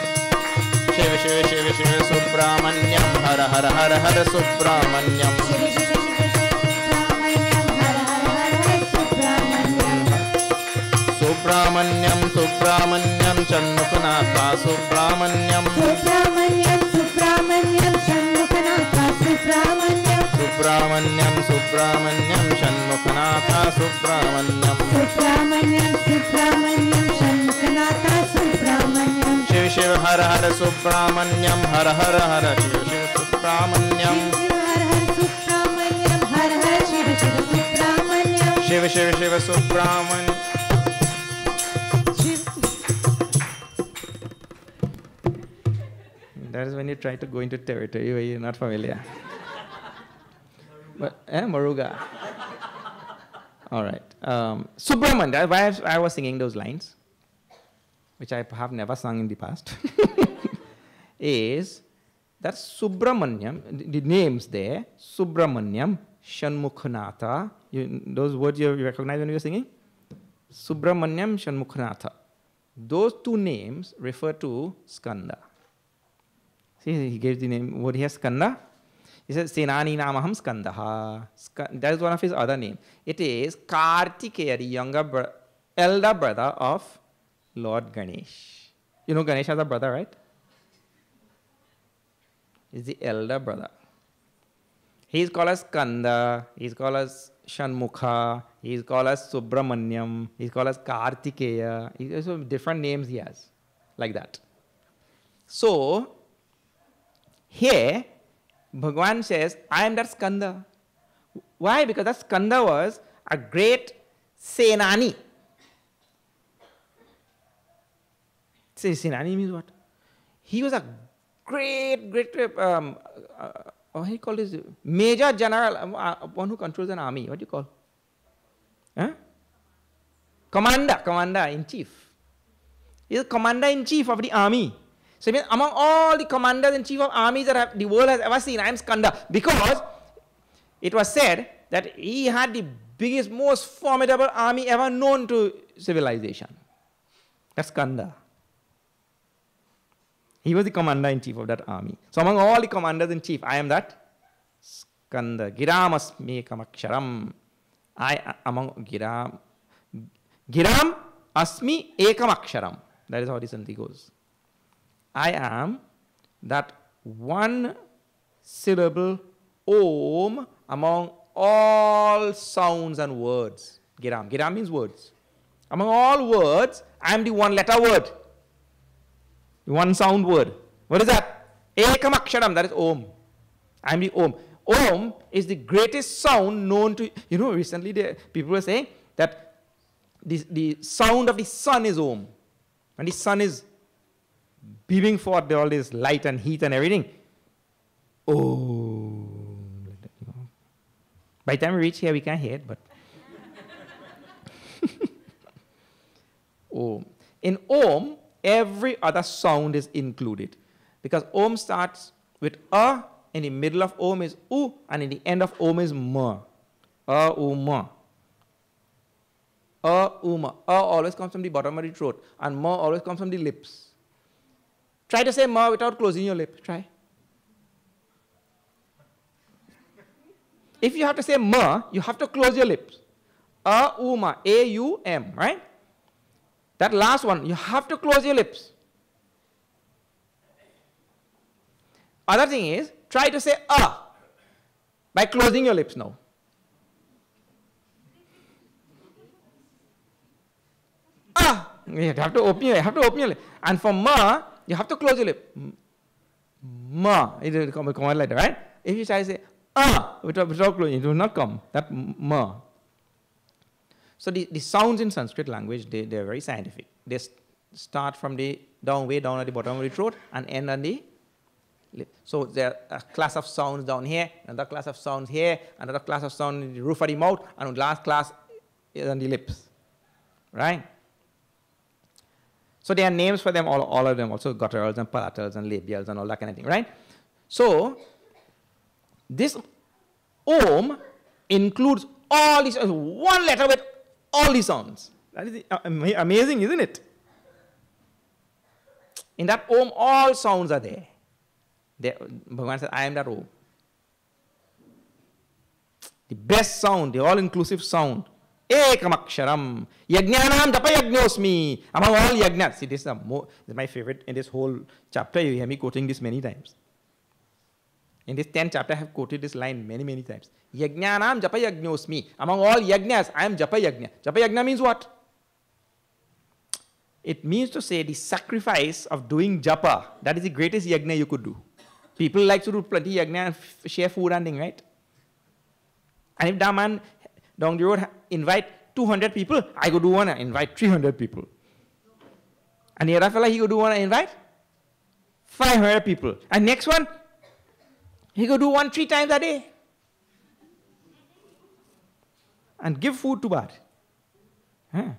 Shiva Shiva Shiva Shiva Subramanyam Hara Hara Hara Hara Subramanyam Subramanyam Subramanyam Shanmukanatha Subramanyam Subramanyam Subramanyam Shanmukanatha Subramanyam Subramanyam Subramanyam Shanmukanatha Subramanyam Subramanyam Subramanyam Shanmukanatha Subramanyam Shiva Shiva Hara Hara Subramanyam Hara Hara Hara Shiva Shiva Subramanyam Har Har Shiva Shiva Subramanyam Shiva Shiva Shiva Subramanyam That is when you try to go into territory where you're not familiar. But, Maruga. All right. Subramanyam, why I was singing those lines, which I have never sung in the past, is that Subramanyam, the names there, Subramanyam, Shanmukhanatha, those words you recognize when you were singing? Subramanyam, Shanmukhanatha. Those two names refer to Skanda. See, he gives the name, what he has, Skanda. He says, Senani Namaham Skandaha. That is one of his other names. It is Kartikeya, the elder brother of Lord Ganesh. You know Ganesh has a brother, right? He's the elder brother. He is called as Skanda, he is called as Shanmukha, he is called as Subramanyam, he is called as Kartikeya. So different names he has, like that. So, here, Bhagavan says, I am that Skanda. Why? Because that Skanda was a great Senani. Say Senani means what? He was a great, what do you call this? Major general, one who controls an army. What do you call? Huh? Commander-in-chief. He is commander-in-chief of the army. So among all the commanders-in-chief of armies that the world has ever seen, I am Skanda. Because it was said that he had the biggest, most formidable army ever known to civilization. That's Skanda. He was the commander-in-chief of that army. So among all the commanders-in-chief, I am that Skanda. Giram asmi ekamaksharam. Among Giram asmi ekamaksharam. That is how the Santi goes. I am that one syllable Om among all sounds and words. Giram. Giram means words. Among all words, I am the one letter word. One sound word. What is that? Ekam aksharam, that is Om. I am the Om. Om is the greatest sound known to, recently people were saying that the sound of the sun is Om. And the sun is beaming forth all this light and heat and everything. Oh. By the time we reach here, we can't hear it, but. Om. In Om, every other sound is included. Because Om starts with A, in the middle of Om is U, and in the end of Om is Ma. A, U, Ma. A, U, Ma. A always comes from the bottom of the throat, and Ma always comes from the lips. Try to say Ma without closing your lip. Try. If you have to say Ma, you have to close your lips. A, U, Ma. A-U-M, right? That last one, you have to close your lips. Other thing is, try to say A by closing your lips now. Ah! You have to open your lip. And for Ma, you have to close your lip. Ma. It will come out like that, right? If you try to say without closing, it will not come. That Ma. So the sounds in Sanskrit language, they are very scientific. They start from the way down at the bottom of the throat and end on the lip. So there are a class of sounds down here, another class of sounds here, another class of sound in the roof of the mouth, and the last class is on the lips. Right? So there are names for them, all of them, also gutturals and palatals and labials and all that kind of thing, right? So this Om includes all these, one letter with all these sounds. That is amazing, isn't it? In that Om, all sounds are there. Bhagavan says, I am that Om. The best sound, the all-inclusive sound. Ekamaksharam. Yajnanam japa yajnosmi. Among all yajnas. See, this is my favorite in this whole chapter. You hear me quoting this many times. In this 10th chapter, I have quoted this line many, many times. Yajnanam japa yajnosmi. Among all yajnas, I am japa yajna. Japa yajna means what? It means to say the sacrifice of doing japa. That is the greatest yajna you could do. People like to do plenty yajna and share food and thing, right? And if that man down the road invite 200 people, I go do one and invite 300 people. And the other fella, he go do one and invite 500 people. And next one, he go do one 3 times a day. And give food to Bad. Huh?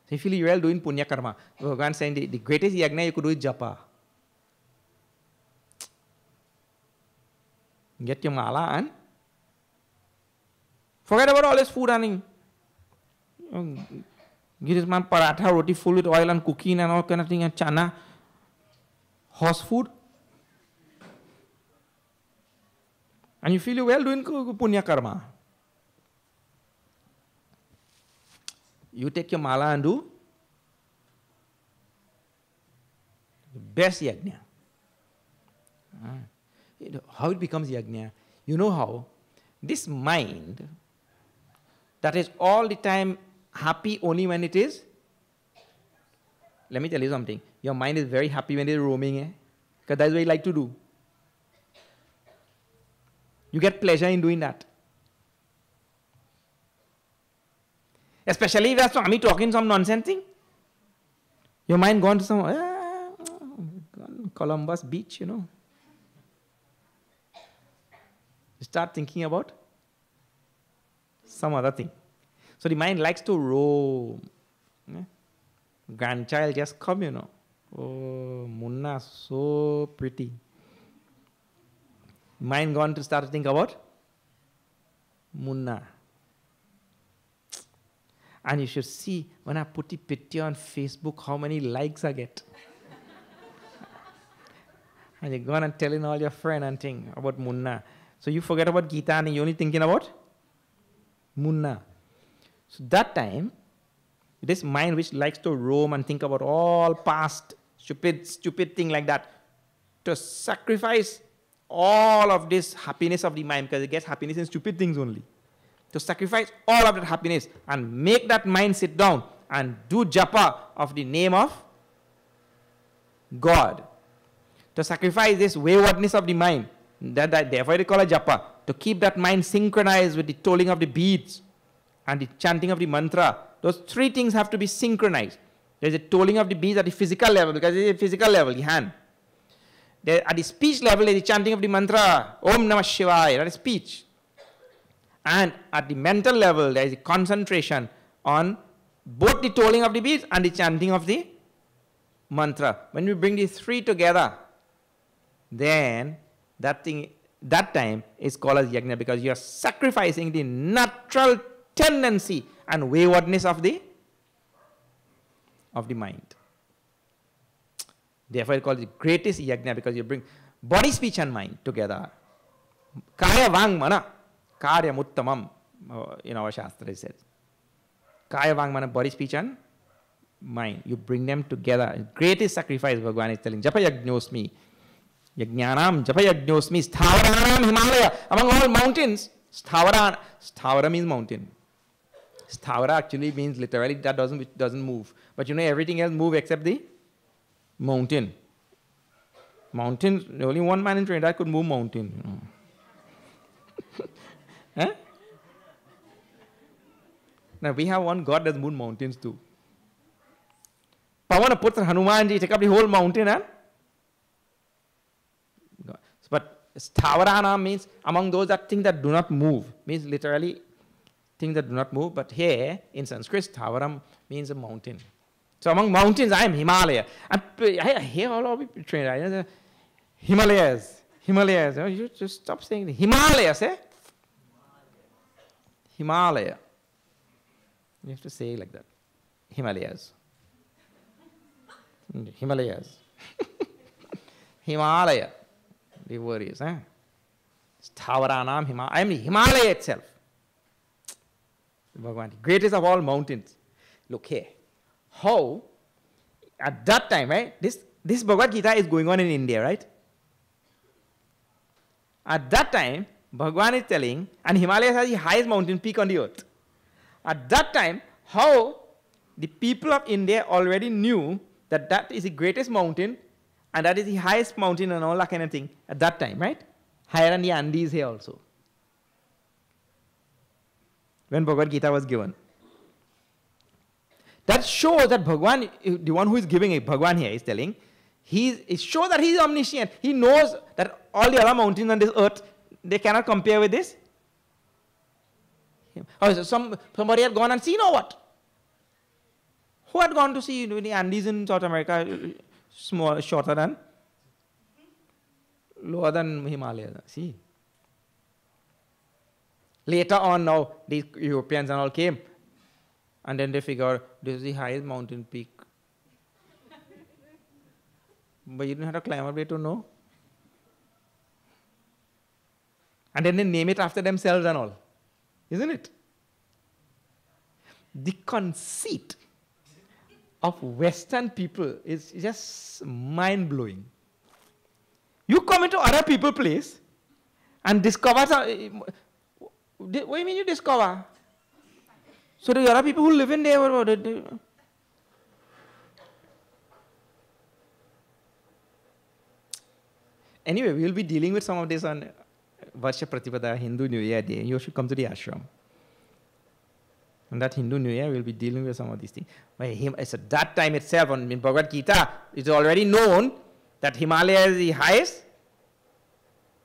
So you feel you are doing punya karma. Bhagavan saying the greatest yajna you could do is japa. Get your mala and forget about all this food and give this man paratha, roti full with oil and cooking and all kind of thing and chana, horse food. And you feel you well doing punya karma. You take your mala and do the best yajna. How it becomes yajna? You know how? This mind that is all the time happy only when it is. Let me tell you something. Your mind is very happy when it is roaming. Because that's what you like to do. You get pleasure in doing that. Especially if there's Swami talking some nonsense thing. Your mind gone to some Columbus Beach, you know. You start thinking about some other thing. So the mind likes to roam. Grandchild just come, you know. Oh, Munna, so pretty. Mind gone to start to think about Munna. And you should see when I put the picture on Facebook how many likes I get. And you're going and telling all your friends and thing about Munna. So you forget about Gita and you're only thinking about Munna. So that time, this mind which likes to roam and think about all past stupid thing like that, to sacrifice all of this happiness of the mind, because it gets happiness in stupid things only. To sacrifice all of that happiness and make that mind sit down and do japa of the name of God. To sacrifice this waywardness of the mind, therefore they call it japa. To keep that mind synchronized with the tolling of the beads and the chanting of the mantra. Those 3 things have to be synchronized. There is a tolling of the beads at the physical level, because it is a physical level, the hand. There, at the speech level, there is the chanting of the mantra, Om Namah Shivaya, that is speech. And at the mental level, there is a concentration on both the tolling of the beads and the chanting of the mantra. When we bring these 3 together, then that time is called as yajna, because you are sacrificing the natural tendency and waywardness of the mind. Therefore, it's called the greatest yajna, because you bring body, speech and mind together. Kaya vang mana. Karya muttamam, in our Shastra it says. Kaya vang mana, body, speech and mind. You bring them together. Greatest sacrifice, Bhagavan is telling. Japa yajnosmi. Yajnanam japa yajnosmi. Sthavaranam Himalaya. Among all mountains, Sthavara means mountain. Sthavara actually means literally that doesn't move. But you know everything else moves except the mountain. Mountains, only one man in Trinidad could move mountain. You know. Huh? Now we have one God that moves mountains too. Pavana Putra Hanumanji take up the whole mountain and but Sthavarana means among those that things that do not move, means literally things that do not move, but here in Sanskrit Sthavaram means a mountain. So among mountains I am Himalaya. I hear all of people trained. Himalayas. Oh, you just stop saying the Himalayas, eh? Himalaya. You have to say like that. Himalayas. Himalayas. Himalaya, the word is, Stavaranam Himalaya. I mean Himalaya itself. Bhagavan, greatest of all mountains. Look here. How, at that time, right? This Bhagavad Gita is going on in India, right? At that time, Bhagavan is telling, and Himalayas are the highest mountain peak on the earth. At that time, how the people of India already knew that that is the greatest mountain and that is the highest mountain and all that kind of thing at that time, right? Higher than the Andes here also. When Bhagavad Gita was given. That shows that Bhagavan, the one who is giving it, Bhagavan here is telling, it shows that he is omniscient. He knows that all the other mountains on this earth, they cannot compare with this. Oh, so somebody had gone and seen or what? Who had gone to see the Andes in South America small, shorter than, lower than Himalaya? See. Later on now, these Europeans and all came. And then they figured this is the highest mountain peak. But you didn't have to climb up there to know. And then they name it after themselves and all. Isn't it? The conceit of Western people is just mind-blowing. You come into other people's place and discover some, what do you mean you discover? So the other people who live in there, anyway, we will be dealing with some of this on Varsha Pratipada, Hindu New Year Day. You should come to the ashram. On that Hindu New Year, we will be dealing with some of these things. But at that time itself, in Bhagavad Gita, it's already known that Himalaya is the highest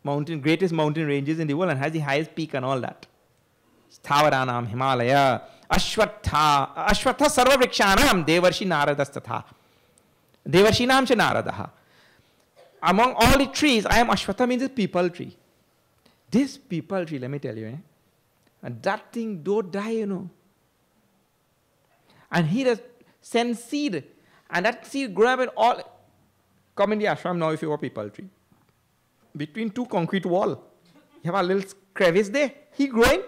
mountain, greatest mountain ranges in the world and has the highest peak and all that. Sthavaranam Himalaya, Ashwatha Sarva Vrikshanam, Devarshi Naradastatha. Devarshinam cha Naradaha. Among all the trees, I am Ashwatha means a people tree. This people tree, let me tell you, and that thing don't die, you know. And he does send seed, and that seed grow up and all. Come in the ashram now if you have a people tree. Between two concrete wall, you have a little crevice there. He growing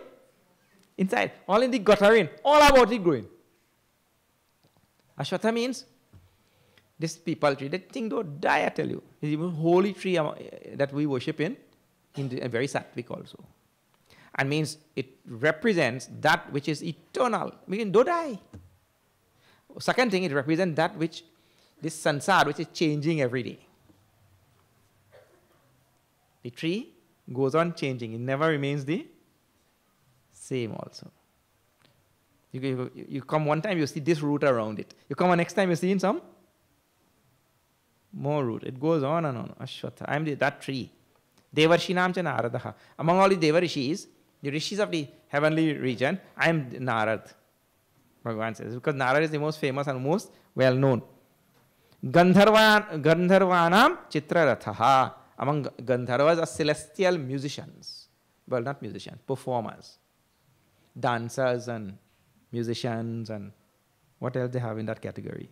inside, all in the gutter all about it growing. Ashwatha means this people tree. That thing don't die, I tell you. It's the holy tree that we worship in very sattvic also. And means it represents that which is eternal. Meaning don't die. Second thing, it represents that which, this sansar, which is changing every day. The tree goes on changing. It never remains the same also. You come one time, you see this root around it. You come next time, you see in some more root. It goes on and on. Ashwatha. I am that tree. Devarshinam cha Naradaha. Among all the Devarishis, the rishis of the heavenly region, I am Narad. Bhagavan says, because Narad is the most famous and most well known. Gandharvanam Chitrarathaha. Among Gandharvas are celestial musicians. Well, not musicians, performers. Dancers and musicians and what else they have in that category.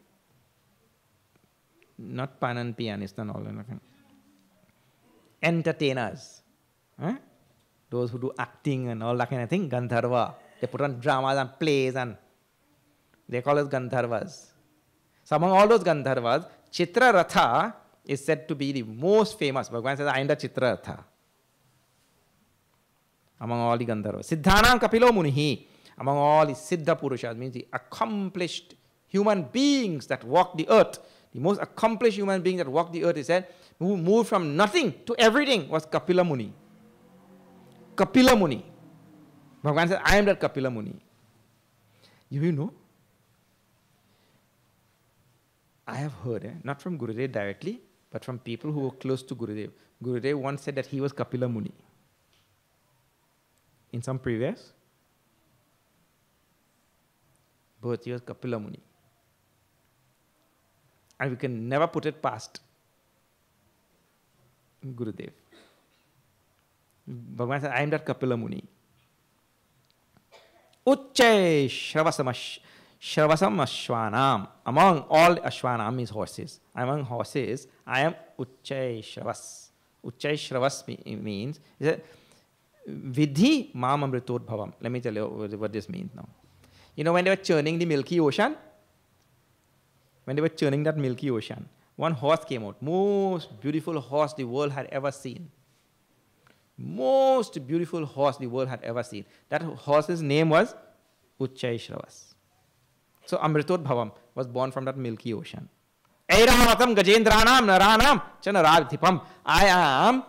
Not pan and pianist and all that. Entertainers. Those who do acting and all that kind of thing, Gandharva. They put on dramas and plays and they call us Gandharvas. So among all those Gandharvas, Chitraratha is said to be the most famous. Bhagavan says, I am the Chitraratha. Among all the Gandharvas. Siddhanam Kapilo Munihi. Among all the Siddha Purushas, means the accomplished human beings that walk the earth. The most accomplished human being that walked the earth, he said, who moved from nothing to everything, was Kapila Muni. Kapila Muni. Bhagavan said, I am that Kapila Muni. You know, I have heard, not from Gurudev directly, but from people who were close to Gurudev. Gurudev once said that he was Kapila Muni. In some previous birth, he was Kapila Muni. And we can never put it past Gurudev. Bhagavan said, I am that Kapila Muni. Uchche Shravasam Ashwanam. Among all Ashwanam means horses. Among horses, I am Uchchai Shravas. Uchchai Shravas means Vidhi Mam Amritod Bhavam. Let me tell you what this means now. You know, when they were churning the Milky Ocean, when they were churning that Milky Ocean, one horse came out. Most beautiful horse the world had ever seen. Most beautiful horse the world had ever seen. That horse's name was Uchchai Shravas. So Amritod Bhavam was born from that Milky Ocean. Airavatam Gajendranam Naranam Chanarathipam. I am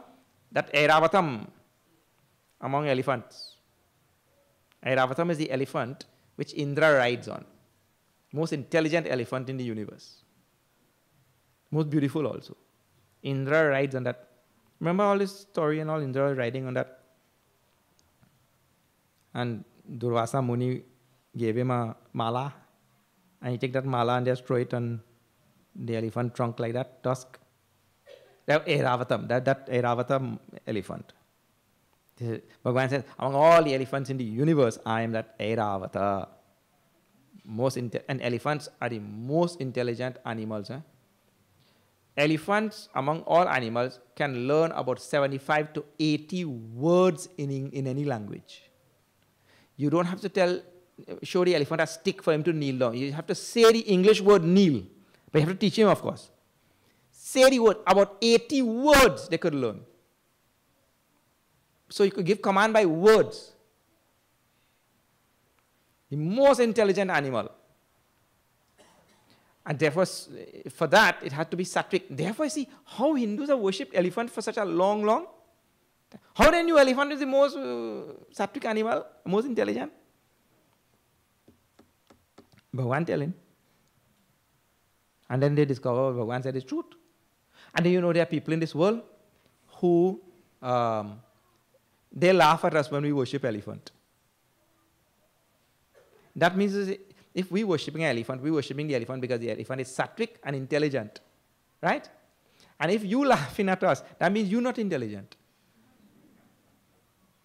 that Airavatam among elephants. Airavatam is the elephant which Indra rides on. Most intelligent elephant in the universe. Most beautiful also. Indra rides on that. Remember all this story and all, Indra riding on that? And Durvasa Muni gave him a mala. And he take that mala and just throw it on the elephant trunk like that, tusk. That Airavatam, that Airavatam elephant. Bhagavan says, among all the elephants in the universe, I am that Airavata. And elephants are the most intelligent animals. Elephants, among all animals, can learn about 75 to 80 words in any language. You don't have to show the elephant a stick for him to kneel down. You have to say the English word kneel. But you have to teach him, of course. Say the word. About 80 words they could learn. So you could give command by words. The most intelligent animal. And therefore, for that, it had to be sattvic. Therefore, see how Hindus have worshipped elephant for such a long. How they knew elephant is the most sattvic animal, most intelligent? Bhagavan telling. And then they discover Bhagavan said is truth. And then there are people in this world who they laugh at us when we worship elephant. That means if we worshipping an elephant, we worshipping the elephant because the elephant is sattvic and intelligent. Right? And if you laughing at us, that means you're not intelligent.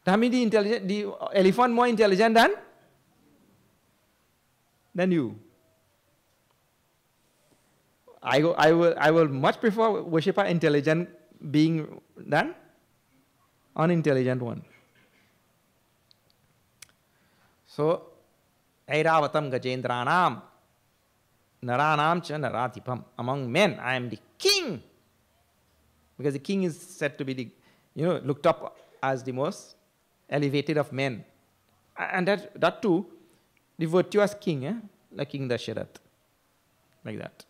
That means the elephant more intelligent than you. I will much prefer worship an intelligent being than unintelligent one. So, Airavatam Gajendranam Naranam cha Naratipam. Among men, I am the king. Because the king is said to be the, looked up as the most elevated of men. And that too, the virtuous king, like King Dasharath. Like that.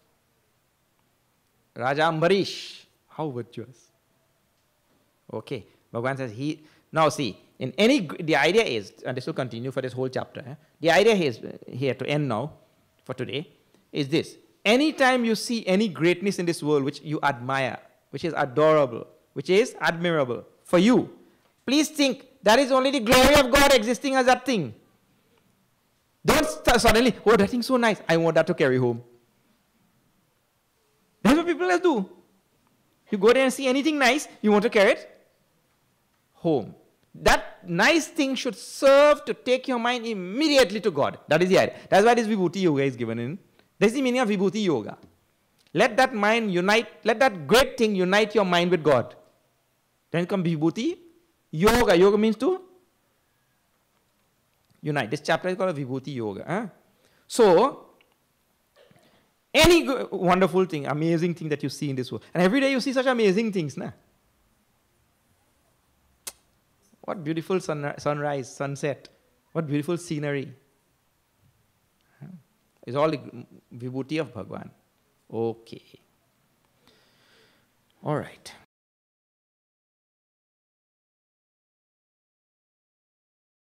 Raja Ambarish, how virtuous. Okay, Bhagavan says now see, the idea is, and this will continue for this whole chapter, the idea is here to end now, for today, is this. Anytime you see any greatness in this world which you admire, which is adorable, which is admirable for you, please think that is only the glory of God existing as that thing. Don't suddenly, oh, that thing's so nice, I want that to carry home. That's what people do. You go there and see anything nice, you want to carry it home. That nice thing should serve to take your mind immediately to God. That is the idea. That's why this Vibhuti Yoga is given in. That's the meaning of Vibhuti Yoga. Let that mind unite, let that great thing unite your mind with God. Then comes Vibhuti Yoga. Yoga means to unite. This chapter is called Vibhuti Yoga. So, any wonderful thing, amazing thing that you see in this world. And every day you see such amazing things. What beautiful sunrise, sunset. What beautiful scenery. It's all the Vibhuti of Bhagavan. Okay. All right.